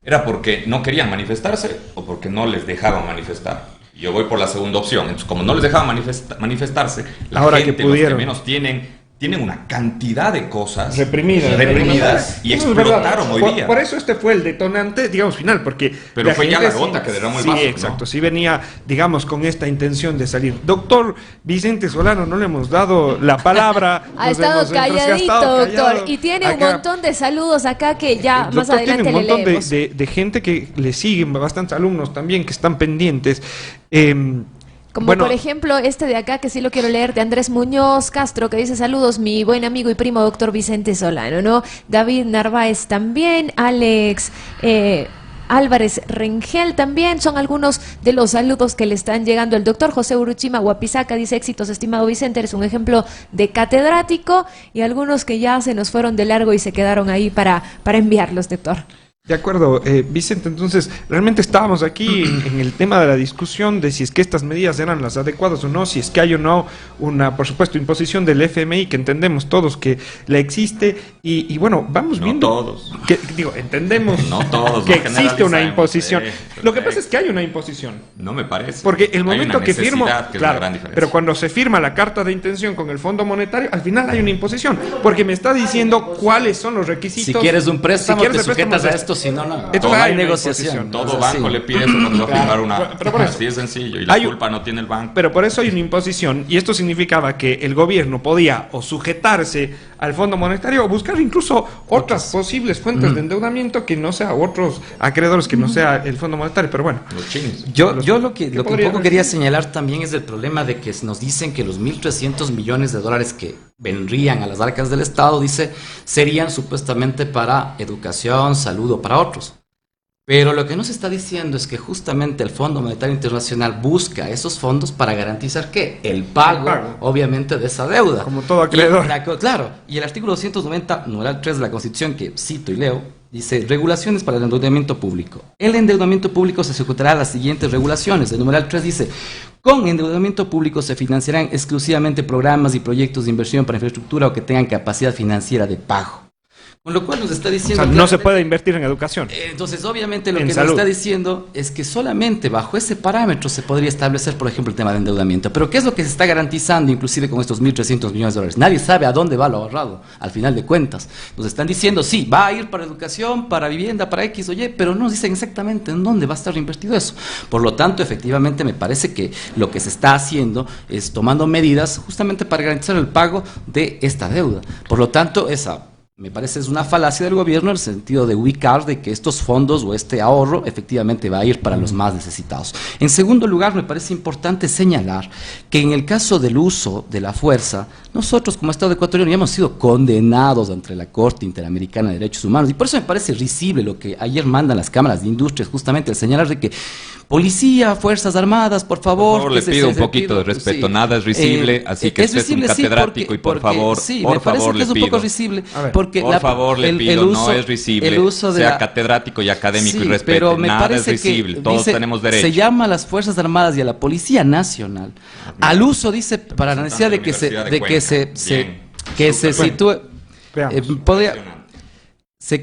¿Era porque no querían manifestarse o porque no les dejaban manifestar? Yo voy por la segunda opción. Entonces, como no les dejaban manifestarse, la Ahora que gente, los pudieron. que menos tienen una cantidad de cosas reprimidas. y Eso es verdad. explotaron hoy día. Por eso este fue el detonante, digamos, final, porque Pero fue ya gente la gota que derramó el vaso, Sí, ¿no? exacto, sí venía, digamos, con esta intención de salir. Doctor Vicente Solano, no le hemos dado la palabra. Ha nos estado hemos entrado, calladito, ha estado doctor, callado. y tiene un Acá, montón de saludos acá que ya el más doctor adelante tiene un le montón leemos. de gente que le siguen, bastantes alumnos también que están pendientes. Como Bueno, por ejemplo este de acá, que sí lo quiero leer, de Andrés Muñoz Castro, que dice saludos, mi buen amigo y primo doctor Vicente Solano, ¿no? David Narváez también, Alex Álvarez Rengel también, son algunos de los saludos que le están llegando. El doctor José Uruchima Guapizaca dice éxitos, estimado Vicente, eres un ejemplo de catedrático, y algunos que ya se nos fueron de largo y se quedaron ahí para enviarlos, doctor. de acuerdo, Vicente, entonces realmente estábamos aquí en el tema de la discusión de si es que estas medidas eran las adecuadas o no, si es que hay o no una, por supuesto, imposición del FMI, que entendemos todos que la existe, y bueno, vamos No viendo... todos. Entendemos No todos, que no existe una generalicemos, imposición. Lo que perfecto. pasa es que hay una imposición. No me parece. Porque el Hay momento una que firmo, necesidad, que es la claro, gran diferencia. pero cuando se firma la carta de intención con el Fondo Monetario, al final hay una imposición, porque me está diciendo cuáles son los requisitos. Si quieres un préstamo, quieres te el préstamo, sujetas a de- esto, si no, no. Entonces No hay hay una negociación. imposición. Todo Es así. banco le pide eso cuando va a firmar una. pero por eso. Así es sencillo. Y la Hay un- culpa no tiene el banco. Pero por eso hay una imposición, y esto significaba que el gobierno podía o sujetarse al Fondo Monetario o buscar incluso otras posibles fuentes de endeudamiento que no sea otros acreedores, que no sea el Fondo Monetario, pero bueno. Los chinos. Yo lo que un podría poco haber quería sido? señalar también es el problema de que nos dicen que los 1.300 millones de dólares que vendrían a las arcas del Estado, dice, serían supuestamente para educación, salud o para otros. Pero lo que nos está diciendo es que justamente el Fondo Monetario Internacional busca esos fondos para garantizar ¿qué? El pago, obviamente, de esa deuda. Como todo acreedor. Claro, y el artículo 290, numeral 3 de la Constitución, que cito y leo, Dice, regulaciones para el endeudamiento público. El endeudamiento público se ejecutará las siguientes regulaciones. El numeral 3 dice, con endeudamiento público se financiarán exclusivamente programas y proyectos de inversión para infraestructura o que tengan capacidad financiera de pago. Con lo cual nos está diciendo... O sea, no se puede invertir en educación. Entonces, obviamente, lo En que salud. nos está diciendo es que solamente bajo ese parámetro se podría establecer, por ejemplo, el tema de endeudamiento. Pero ¿qué es lo que se está garantizando, inclusive con estos 1.300 millones de dólares? Nadie sabe a dónde va lo ahorrado, al final de cuentas. Nos están diciendo, sí, va a ir para educación, para vivienda, para X o Y, pero no nos dicen exactamente en dónde va a estar invertido eso. Por lo tanto, efectivamente, me parece que lo que se está haciendo es tomando medidas justamente para garantizar el pago de esta deuda. Por lo tanto, me parece es una falacia del gobierno en el sentido de ubicar de que estos fondos o este ahorro efectivamente va a ir para los más necesitados. En segundo lugar, me parece importante señalar que en el caso del uso de la fuerza, nosotros como Estado ecuatoriano ya hemos sido condenados ante la Corte Interamericana de Derechos Humanos y por eso me parece risible lo que ayer mandan las cámaras de industrias, justamente al señalar de que policía, Fuerzas Armadas, por favor... le pido un poquito de respeto, sí. Nada es risible, así que usted es un catedrático y por favor, sí, por me parece favor que le es un pido. poco risible, Por favor le pido, no es risible, el uso de sea catedrático y académico sí, y respete, pero me nada parece es risible, que todos dice, tenemos derecho. se llama a las Fuerzas Armadas y a la Policía Nacional al uso, dice, para la necesidad de que se sitúe,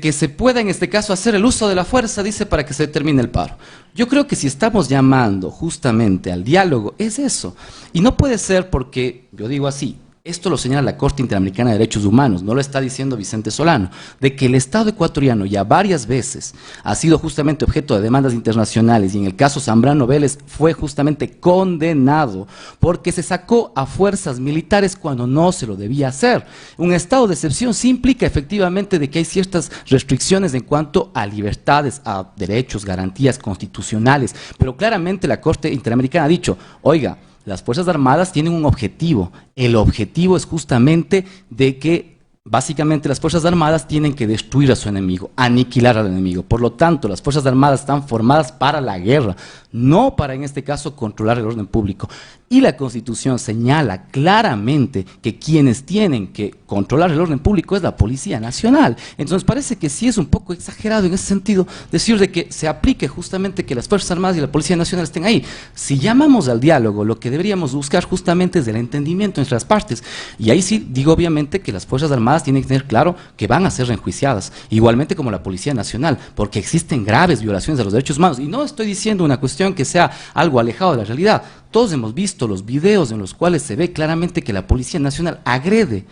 que se pueda en este caso hacer el uso de la fuerza, dice, para que se termine el paro. Yo creo que si estamos llamando justamente al diálogo, es eso. Y no puede ser porque, yo digo así, esto lo señala la Corte Interamericana de Derechos Humanos, no lo está diciendo Vicente Solano, de que el Estado ecuatoriano ya varias veces ha sido justamente objeto de demandas internacionales y en el caso Zambrano Vélez fue justamente condenado porque se sacó a fuerzas militares cuando no se lo debía hacer. Un estado de excepción sí implica efectivamente de que hay ciertas restricciones en cuanto a libertades, a derechos, garantías constitucionales, pero claramente la Corte Interamericana ha dicho, oiga, las Fuerzas Armadas tienen un objetivo. El objetivo es justamente de que básicamente las Fuerzas Armadas tienen que destruir a su enemigo, aniquilar al enemigo. Por lo tanto, las Fuerzas Armadas están formadas para la guerra, no para, en este caso, controlar el orden público. Y la Constitución señala claramente que quienes tienen que controlar el orden público es la Policía Nacional. Entonces parece que sí es un poco exagerado en ese sentido decir de que se aplique justamente que las Fuerzas Armadas y la Policía Nacional estén ahí. Si llamamos al diálogo, lo que deberíamos buscar justamente es el entendimiento entre las partes. Y ahí sí digo obviamente que las Fuerzas Armadas tienen que tener claro que van a ser reenjuiciadas, igualmente como la Policía Nacional, porque existen graves violaciones de los derechos humanos. Y no estoy diciendo una cuestión que sea algo alejado de la realidad. Todos hemos visto los videos en los cuales se ve claramente que la Policía Nacional agrede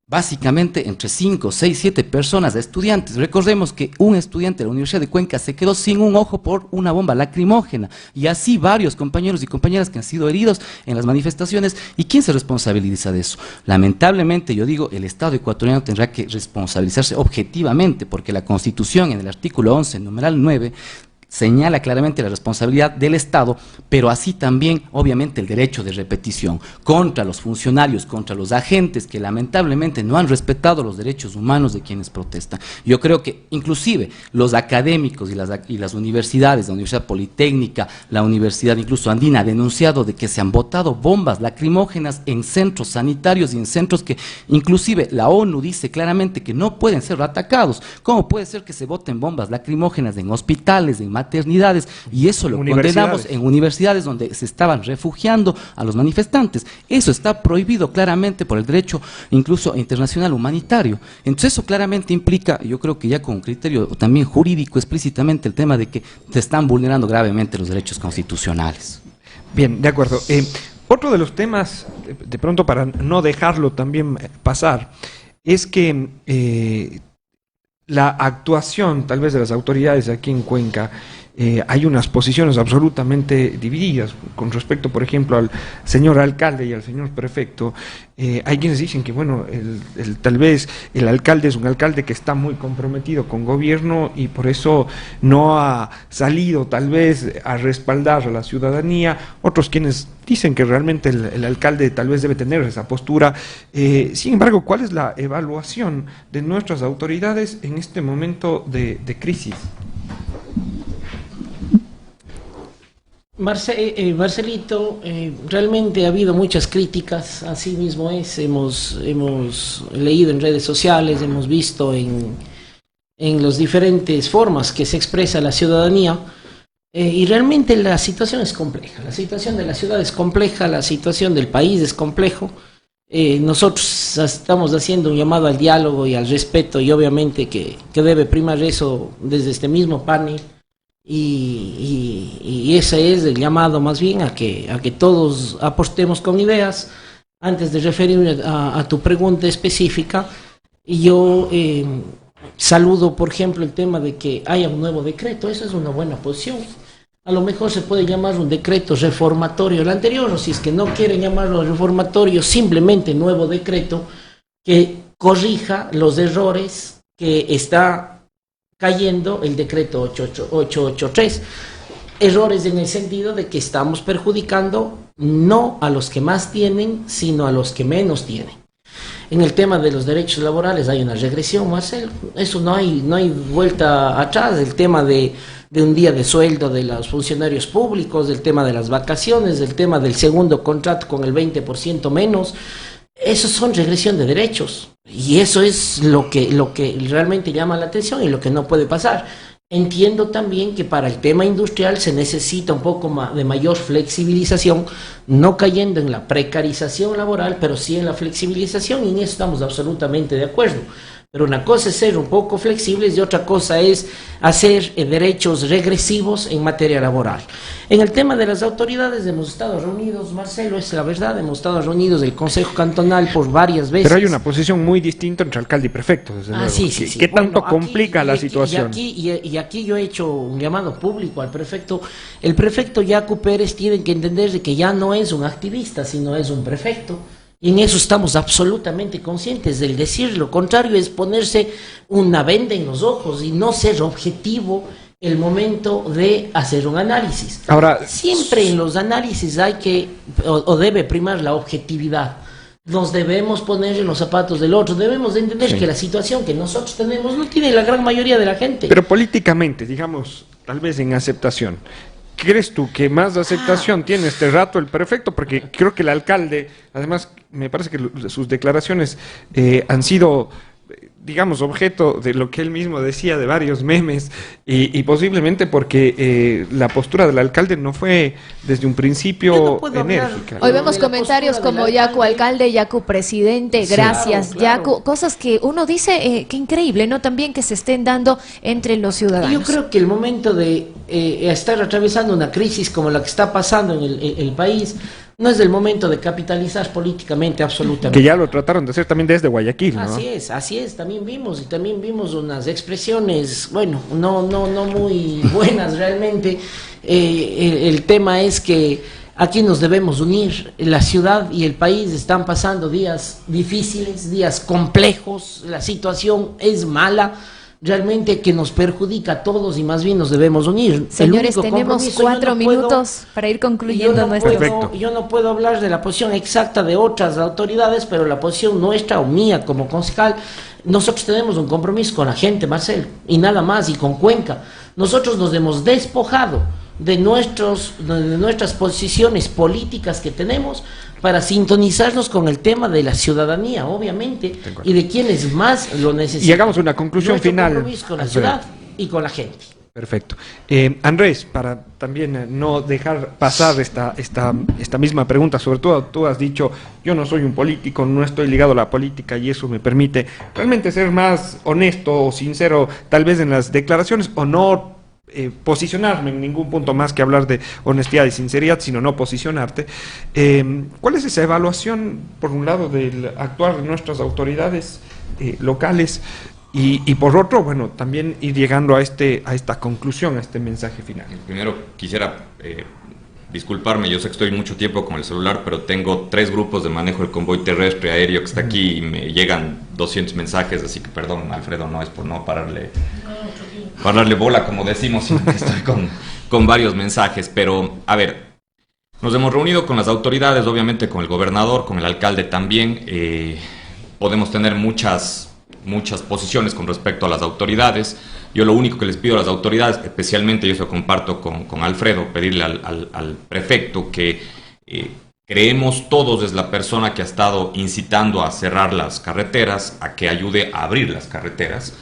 básicamente entre 5, 6, 7 personas a estudiantes. Recordemos que un estudiante de la Universidad de Cuenca se quedó sin un ojo por una bomba lacrimógena y así varios compañeros y compañeras que han sido heridos en las manifestaciones. ¿Y quién se responsabiliza de eso? Lamentablemente, yo digo, el Estado ecuatoriano tendrá que responsabilizarse objetivamente porque la Constitución en el artículo 11, numeral 9, señala claramente la responsabilidad del Estado, pero así también, obviamente, el derecho de repetición contra los funcionarios, contra los agentes que lamentablemente no han respetado los derechos humanos de quienes protestan. Yo creo que inclusive los académicos y las universidades, la Universidad Politécnica, la Universidad incluso Andina, ha denunciado de que se han botado bombas lacrimógenas en centros sanitarios y en centros que inclusive la ONU dice claramente que no pueden ser atacados. ¿Cómo puede ser que se boten bombas lacrimógenas en hospitales, en maternidades? Y eso lo condenamos en universidades donde se estaban refugiando a los manifestantes. Eso está prohibido claramente por el derecho incluso internacional humanitario. Entonces eso claramente implica, yo creo que ya con criterio también jurídico explícitamente, el tema de que se están vulnerando gravemente los derechos constitucionales. Bien, de acuerdo. Otro de los temas, de pronto para no dejarlo también pasar, es que la actuación tal vez de las autoridades aquí en Cuenca, hay unas posiciones absolutamente divididas con respecto, por ejemplo, al señor alcalde y al señor prefecto. Hay quienes dicen que, bueno, tal vez el alcalde es un alcalde que está muy comprometido con gobierno y por eso no ha salido tal vez a respaldar a la ciudadanía. Otros quienes dicen que realmente el alcalde tal vez debe tener esa postura. Sin embargo, ¿cuál es la evaluación de nuestras autoridades en este momento de crisis? Marcelito, realmente ha habido muchas críticas, así mismo es, hemos leído en redes sociales, hemos visto en en las diferentes formas que se expresa la ciudadanía. Y realmente la situación es compleja, la situación de la ciudad es compleja, la situación del país es complejo. Nosotros estamos haciendo un llamado al diálogo y al respeto, y obviamente que debe primar eso desde este mismo panel, y ese es el llamado más bien a que todos apostemos con ideas. Antes de referirme a tu pregunta específica, yo saludo, por ejemplo, el tema de que haya un nuevo decreto. Esa es una buena posición. A lo mejor se puede llamar un decreto reformatorio el anterior, o si es que no quieren llamarlo reformatorio, simplemente nuevo decreto que corrija los errores que está cayendo el decreto 883. Errores en el sentido de que estamos perjudicando no a los que más tienen, sino a los que menos tienen. En el tema de los derechos laborales hay una regresión, Marcelo. Eso no hay vuelta atrás. El tema de un día de sueldo de los funcionarios públicos, del tema de las vacaciones, del tema del segundo contrato con el 20% menos. Eso son regresión de derechos. Y eso es lo que realmente llama la atención y lo que no puede pasar. Entiendo también que para el tema industrial se necesita un poco de mayor flexibilización, no cayendo en la precarización laboral, pero sí en la flexibilización, y en eso estamos absolutamente de acuerdo. Pero una cosa es ser un poco flexibles y otra cosa es hacer derechos regresivos en materia laboral. En el tema de las autoridades hemos estado reunidos, Marcelo, es la verdad, hemos estado reunidos el Consejo Cantonal por varias veces. Pero hay una posición muy distinta entre alcalde y prefecto, desde luego. Sí. ¿Qué tanto complica la situación? Y aquí yo he hecho un llamado público al prefecto. El prefecto Yacu Pérez tiene que entender de que ya no es un activista, sino es un prefecto. Y en eso estamos absolutamente conscientes. El decir lo contrario es ponerse una venda en los ojos y no ser objetivo el momento de hacer un análisis. Ahora, siempre en los análisis hay que, o debe primar la objetividad. Nos debemos poner en los zapatos del otro, debemos de entender que la situación que nosotros tenemos no tiene la gran mayoría de la gente. Pero políticamente, digamos, tal vez en aceptación, ¿crees tú que más aceptación tiene este rato el prefecto? Porque creo que el alcalde, además, me parece que sus declaraciones han sido, digamos, objeto de lo que él mismo decía, de varios memes, y posiblemente porque la postura del alcalde no fue desde un principio enérgica. Hoy vemos comentarios como Yacu alcalde, Yacu presidente, gracias, sí, claro. Yacu, cosas que uno dice, qué increíble, ¿no? También que se estén dando entre los ciudadanos. Yo creo que el momento de estar atravesando una crisis como la que está pasando en el país, no es el momento de capitalizar políticamente absolutamente. Que ya lo trataron de hacer también desde Guayaquil, ¿no? Así es, también vimos unas expresiones, bueno, no muy buenas realmente. El tema es que aquí nos debemos unir. La ciudad y el país están pasando días difíciles, días complejos, la situación es mala, realmente que nos perjudica a todos y más bien nos debemos unir. Señores, tenemos 4 minutos para ir concluyendo nuestro... Yo no puedo hablar de la posición exacta de otras autoridades, pero la posición nuestra o mía como concejal, nosotros tenemos un compromiso con la gente, Marcelo, y nada más, y con Cuenca. Nosotros nos hemos despojado de nuestras posiciones políticas que tenemos para sintonizarnos con el tema de la ciudadanía, obviamente, y de quienes más lo necesitan. Y hagamos una conclusión final. Compromiso con la ciudad y con la gente. Perfecto. Andrés, para también no dejar pasar esta misma pregunta, sobre todo tú has dicho, yo no soy un político, no estoy ligado a la política y eso me permite realmente ser más honesto o sincero tal vez en las declaraciones o no posicionarme en ningún punto más que hablar de honestidad y sinceridad, sino no posicionarte. ¿Cuál es esa evaluación, por un lado, del actuar de nuestras autoridades locales y por otro, bueno, también ir llegando a esta conclusión, a este mensaje final? Primero quisiera disculparme, yo sé que estoy mucho tiempo con el celular, pero tengo 3 grupos de manejo del convoy terrestre aéreo que está aquí y me llegan 200 mensajes, así que perdón, Alfredo, no es por no pararle bola, como decimos, estoy con varios mensajes, pero a ver, nos hemos reunido con las autoridades, obviamente con el gobernador, con el alcalde también, podemos tener muchas posiciones con respecto a las autoridades. Yo lo único que les pido a las autoridades, especialmente, yo eso comparto con Alfredo, pedirle al prefecto que creemos todos es la persona que ha estado incitando a cerrar las carreteras, a que ayude a abrir las carreteras.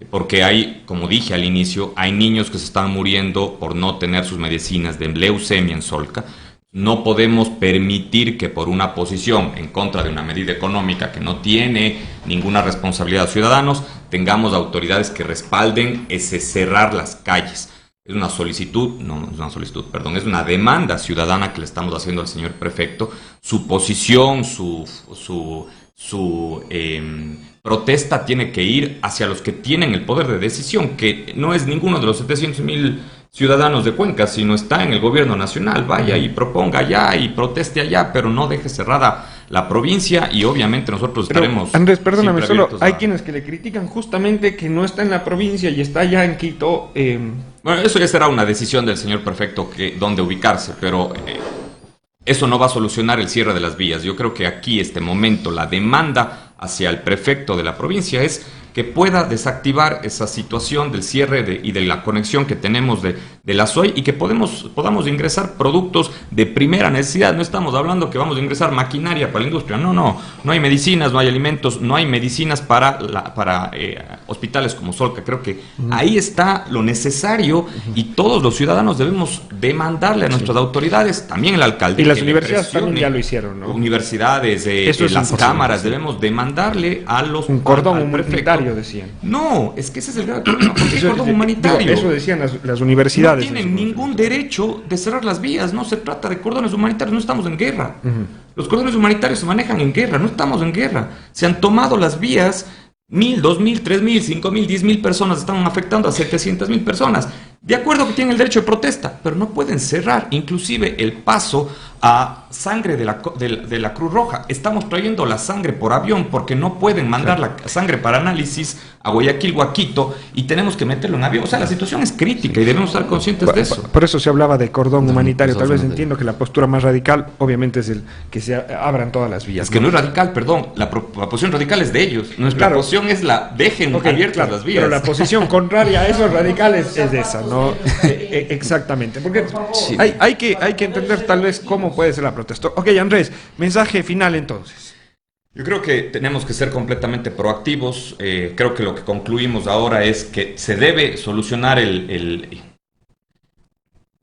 porque hay, como dije al inicio, hay niños que se están muriendo por no tener sus medicinas de leucemia en Solca. No podemos permitir que por una posición en contra de una medida económica que no tiene ninguna responsabilidad a los ciudadanos, tengamos autoridades que respalden ese cerrar las calles. Es una solicitud, no es una solicitud, perdón, es una demanda ciudadana que le estamos haciendo al señor prefecto. Su posición, su protesta tiene que ir hacia los que tienen el poder de decisión, que no es ninguno de los 700.000 ciudadanos de Cuenca, sino está en el gobierno nacional. Vaya y proponga allá y proteste allá, pero no deje cerrada la provincia, y obviamente nosotros estaremos... Andrés, perdóname, solo hay quienes que le critican justamente que no está en la provincia y está allá en Quito. Bueno, eso ya será una decisión del señor prefecto dónde ubicarse, pero eso no va a solucionar el cierre de las vías. Yo creo que aquí, este momento, la demanda hacia el prefecto de la provincia es que pueda desactivar esa situación del cierre y de la conexión que tenemos de la SOI, y que podamos ingresar productos de primera necesidad. No estamos hablando que vamos a ingresar maquinaria para la industria, no hay medicinas, no hay alimentos, no hay medicinas para hospitales como Solca. Creo que ahí está lo necesario, y todos los ciudadanos debemos demandarle a nuestras autoridades, también el alcalde. Y las universidades también ya lo hicieron, ¿no? Universidades, las cámaras, debemos demandarle a los... Un cordón humanitario, decían. No, es que ese es el gran problema, porque es cordón humanitario. Eso decían las universidades. No tienen ningún derecho de cerrar las vías, no se trata de cordones humanitarios, no estamos en guerra. Los cordones humanitarios se manejan en guerra, no estamos en guerra. Se han tomado las vías, 1.000, 2.000, 3.000, 5.000, 10.000 personas, están afectando a 700.000 personas. De acuerdo que tienen el derecho de protesta, pero no pueden cerrar inclusive el paso a sangre de la Cruz Roja. Estamos trayendo la sangre por avión porque no pueden mandar la sangre para análisis a Guayaquil o a Quito, y tenemos que meterlo en avión. O sea, la situación es crítica y debemos estar conscientes de eso. Por eso se hablaba de cordón humanitario. Tal vez entiendo que la postura más radical, obviamente, es el que se abran todas las vías. Es que no es radical, perdón. La posición radical es de ellos. Nuestra posición es dejen abiertas las vías. Pero la posición contraria a esos radicales es esa, ¿no? Exactamente. Porque hay que entender tal vez cómo puede ser la protesta. Ok, Andrés, mensaje final entonces. Yo creo que tenemos que ser completamente proactivos. Creo que lo que concluimos ahora es que se debe solucionar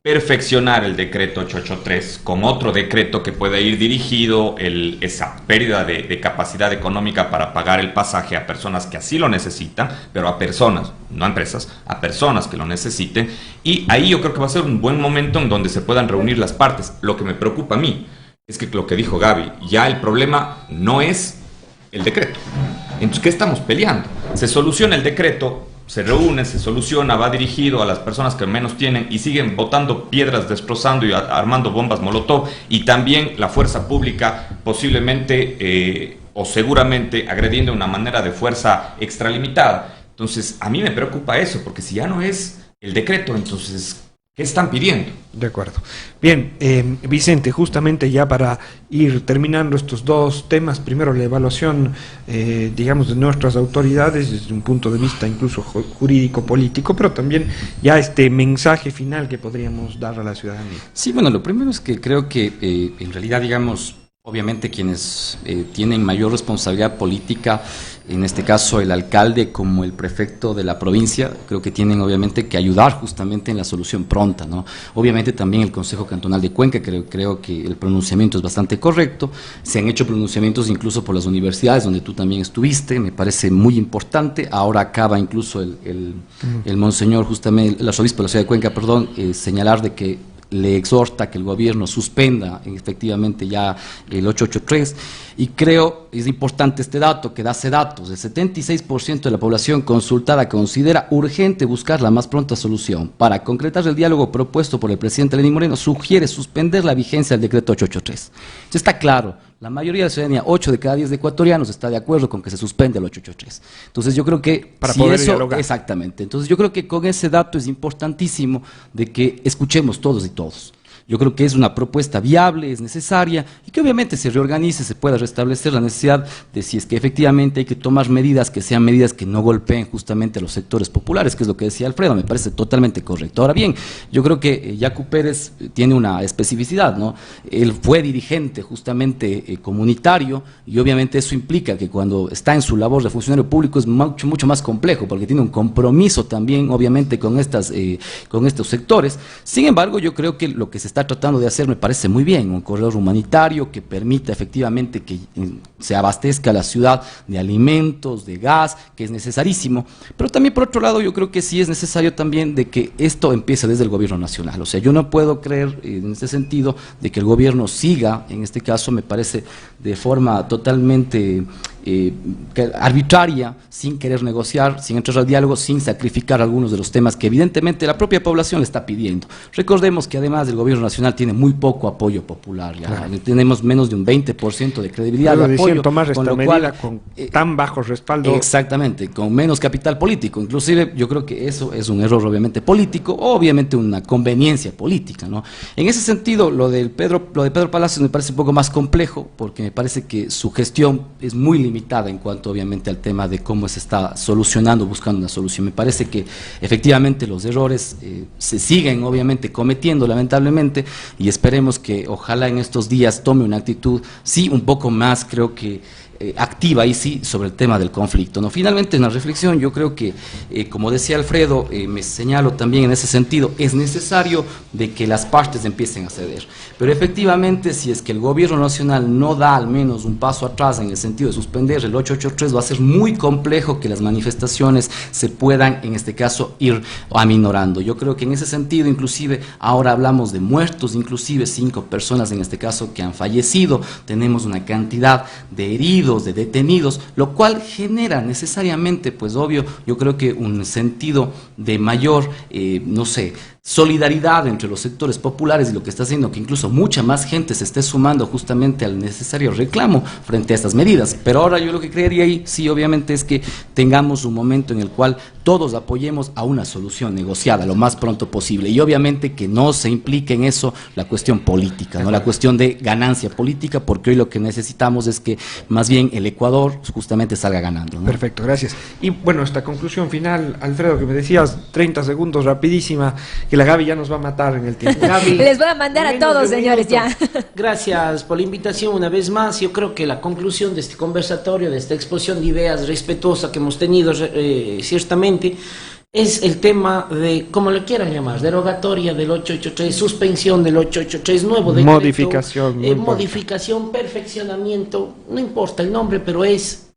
perfeccionar el decreto 883 con otro decreto que pueda ir dirigido esa pérdida de capacidad económica para pagar el pasaje a personas que así lo necesitan, pero a personas, no a empresas, a personas que lo necesiten. Y ahí yo creo que va a ser un buen momento en donde se puedan reunir las partes. Lo que me preocupa a mí es que lo que dijo Gaby, ya el problema no es el decreto. Entonces, ¿qué estamos peleando? Se soluciona el decreto, se reúne, se soluciona, va dirigido a las personas que menos tienen, y siguen botando piedras, destrozando y armando bombas molotov, y también la fuerza pública posiblemente o seguramente agrediendo de una manera de fuerza extralimitada. Entonces, a mí me preocupa eso, porque si ya no es el decreto, entonces, ¿qué están pidiendo? De acuerdo. Bien, Vicente, justamente ya para ir terminando estos dos temas, primero la evaluación, digamos, de nuestras autoridades desde un punto de vista incluso jurídico-político, pero también ya este mensaje final que podríamos dar a la ciudadanía. Sí, bueno, lo primero es que creo que en realidad, digamos, obviamente quienes tienen mayor responsabilidad política, en este caso el alcalde como el prefecto de la provincia, creo que tienen obviamente que ayudar justamente en la solución pronta, ¿no? Obviamente también el Consejo Cantonal de Cuenca, creo que el pronunciamiento es bastante correcto. Se han hecho pronunciamientos incluso por las universidades donde tú también estuviste, me parece muy importante. Ahora acaba incluso el monseñor, justamente el arzobispo de la ciudad de Cuenca, señalar de que le exhorta que el gobierno suspenda efectivamente ya el 883, y creo es importante este dato que da hace datos: el 76% de la población consultada considera urgente buscar la más pronta solución. Para concretar el diálogo propuesto por el presidente Lenín Moreno, sugiere suspender la vigencia del decreto 883. Entonces, está claro, la mayoría de la ciudadanía, 8 de cada 10 ecuatorianos, está de acuerdo con que se suspende el 883. Entonces yo creo que para poder dialogar. Exactamente. Entonces yo creo que con ese dato es importantísimo de que escuchemos todos y todos. Yo creo que es una propuesta viable, es necesaria y que obviamente se reorganice, se pueda restablecer la necesidad de si es que efectivamente hay que tomar medidas que sean medidas que no golpeen justamente a los sectores populares, que es lo que decía Alfredo, me parece totalmente correcto. Ahora bien, yo creo que Yacu Pérez tiene una especificidad, ¿no? Él fue dirigente justamente comunitario y obviamente eso implica que cuando está en su labor de funcionario público es mucho más complejo porque tiene un compromiso también obviamente con estos sectores. Sin embargo, yo creo que lo que se está tratando de hacer me parece muy bien, un corredor humanitario que permita efectivamente que se abastezca la ciudad de alimentos, de gas, que es necesarísimo, pero también por otro lado yo creo que sí es necesario también de que esto empiece desde el gobierno nacional. O sea, yo no puedo creer en este sentido de que el gobierno siga, en este caso me parece de forma totalmente arbitraria, sin querer negociar, sin entrar al diálogo, sin sacrificar algunos de los temas que evidentemente la propia población le está pidiendo. Recordemos que además el gobierno nacional tiene muy poco apoyo popular, ya claro. Tenemos menos de un 20% de credibilidad de apoyo, tomar esta medida con tan bajo respaldo. Exactamente, con menos capital político. Inclusive yo creo que eso es un error obviamente político, o obviamente una conveniencia política, ¿no? En ese sentido, lo de Pedro Palacios me parece un poco más complejo, porque me parece que su gestión es muy limitada en cuanto obviamente al tema de cómo se está solucionando, buscando una solución. Me parece que efectivamente los errores se siguen obviamente cometiendo lamentablemente y esperemos que ojalá en estos días tome una actitud, sí, un poco más creo que activa ahí sí sobre el tema del conflicto, ¿no? Finalmente, en la reflexión yo creo que, como decía Alfredo, me señalo también en ese sentido, es necesario de que las partes empiecen a ceder, pero efectivamente si es que el gobierno nacional no da al menos un paso atrás en el sentido de suspender el 883, va a ser muy complejo que las manifestaciones se puedan, en este caso, ir aminorando. Yo creo que en ese sentido, inclusive, ahora hablamos de muertos, inclusive 5 personas en este caso que han fallecido, tenemos una cantidad de heridos, de detenidos, lo cual genera necesariamente, pues obvio, yo creo que un sentido de mayor, no sé, solidaridad entre los sectores populares y lo que está haciendo que incluso mucha más gente se esté sumando justamente al necesario reclamo frente a estas medidas. Pero ahora yo lo que creería ahí, sí, obviamente, es que tengamos un momento en el cual todos apoyemos a una solución negociada lo más pronto posible y obviamente que no se implique en eso la cuestión política, ¿no? La cuestión de ganancia política, porque hoy lo que necesitamos es que más bien el Ecuador justamente salga ganando, ¿no? Perfecto, gracias. Y bueno, esta conclusión final, Alfredo, que me decías, 30 segundos, rapidísima, que la Gaby ya nos va a matar en el tiempo. Gaby, les voy a mandar a todos, señores, ya. Gracias por la invitación una vez más. Yo creo que la conclusión de este conversatorio, de esta exposición de ideas respetuosa que hemos tenido ciertamente, es el tema de, como le quieran llamar, derogatoria del 883, suspensión del 883, nuevo decreto, modificación, perfeccionamiento, no importa el nombre, pero es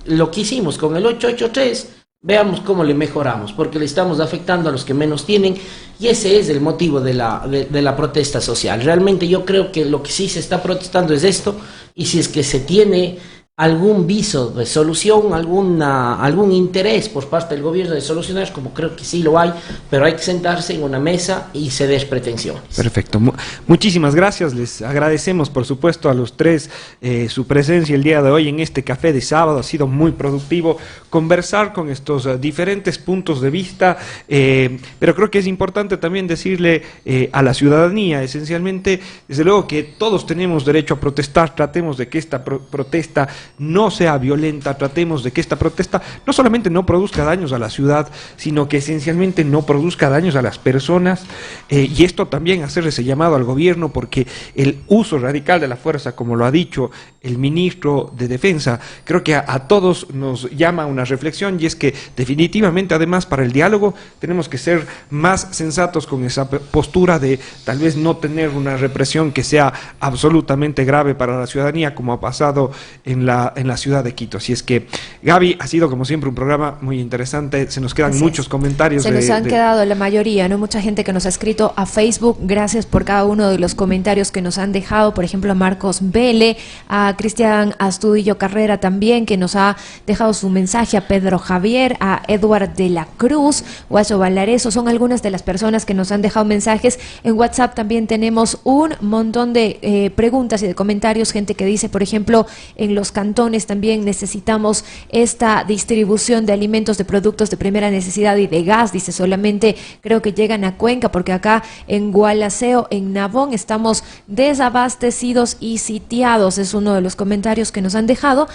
lo que hicimos con el 883. Veamos cómo le mejoramos, porque le estamos afectando a los que menos tienen, y ese es el motivo de la protesta social. Realmente yo creo que lo que sí se está protestando es esto, y si es que se tiene algún viso de solución, algún interés por parte del gobierno de solucionar, como creo que sí lo hay, pero hay que sentarse en una mesa y ceder pretensiones. Perfecto. Muchísimas gracias. Les agradecemos, por supuesto, a los tres su presencia el día de hoy en este café de sábado. Ha sido muy productivo conversar con estos diferentes puntos de vista, pero creo que es importante también decirle a la ciudadanía, esencialmente, desde luego que todos tenemos derecho a protestar. Tratemos de que esta protesta no sea violenta, tratemos de que esta protesta no solamente no produzca daños a la ciudad, sino que esencialmente no produzca daños a las personas, y esto también hacer ese llamado al gobierno, porque el uso radical de la fuerza, como lo ha dicho el ministro de Defensa, creo que a todos nos llama a una reflexión, y es que definitivamente, además, para el diálogo tenemos que ser más sensatos con esa postura de tal vez no tener una represión que sea absolutamente grave para la ciudadanía, como ha pasado en la ciudad de Quito. Así es que, Gaby, ha sido como siempre un programa muy interesante. Se nos quedan muchos comentarios. Se nos han quedado la mayoría, ¿no? Mucha gente que nos ha escrito a Facebook. Gracias por cada uno de los comentarios que nos han dejado. Por ejemplo, a Marcos Vele, a Cristian Astudillo Carrera también, que nos ha dejado su mensaje, a Pedro Javier, a Edward de la Cruz, Guaso Valareso. Son algunas de las personas que nos han dejado mensajes. En WhatsApp también tenemos un montón de preguntas y de comentarios. Gente que dice, por ejemplo, en los cantones también necesitamos esta distribución de alimentos, de productos de primera necesidad y de gas, dice, solamente creo que llegan a Cuenca, porque acá en Gualaceo, en Nabón, estamos desabastecidos y sitiados, es uno de los comentarios que nos han dejado.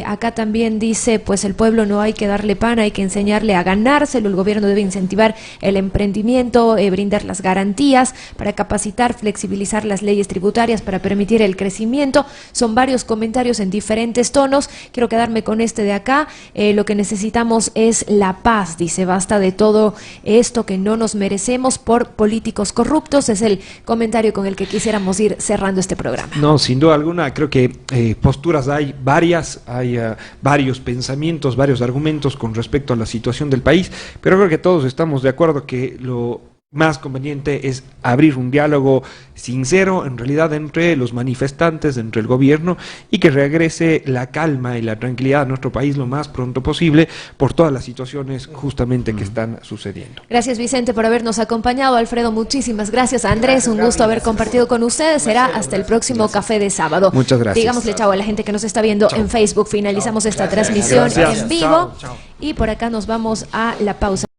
Acá también dice, pues el pueblo no hay que darle pan, hay que enseñarle a ganárselo, el gobierno debe incentivar el emprendimiento, brindar las garantías para capacitar, flexibilizar las leyes tributarias para permitir el crecimiento. Son varios comentarios en diferentes tonos, quiero quedarme con este de acá. Lo que necesitamos es la paz, dice, basta de todo esto que no nos merecemos por políticos corruptos, es el comentario con el que quisiéramos ir cerrando este programa. No, sin duda alguna, creo que posturas hay varias, hay varios pensamientos, varios argumentos con respecto a la situación del país, pero creo que todos estamos de acuerdo que lo más conveniente es abrir un diálogo sincero, en realidad, entre los manifestantes, entre el gobierno, y que regrese la calma y la tranquilidad a nuestro país lo más pronto posible por todas las situaciones justamente que están sucediendo. Gracias, Vicente, por habernos acompañado. Alfredo, muchísimas gracias. Andrés, un gusto haber compartido con ustedes. Será hasta el próximo Café de Sábado. Muchas gracias. Digámosle chao a la gente que nos está viendo en Facebook. Finalizamos esta transmisión en vivo y por acá nos vamos a la pausa.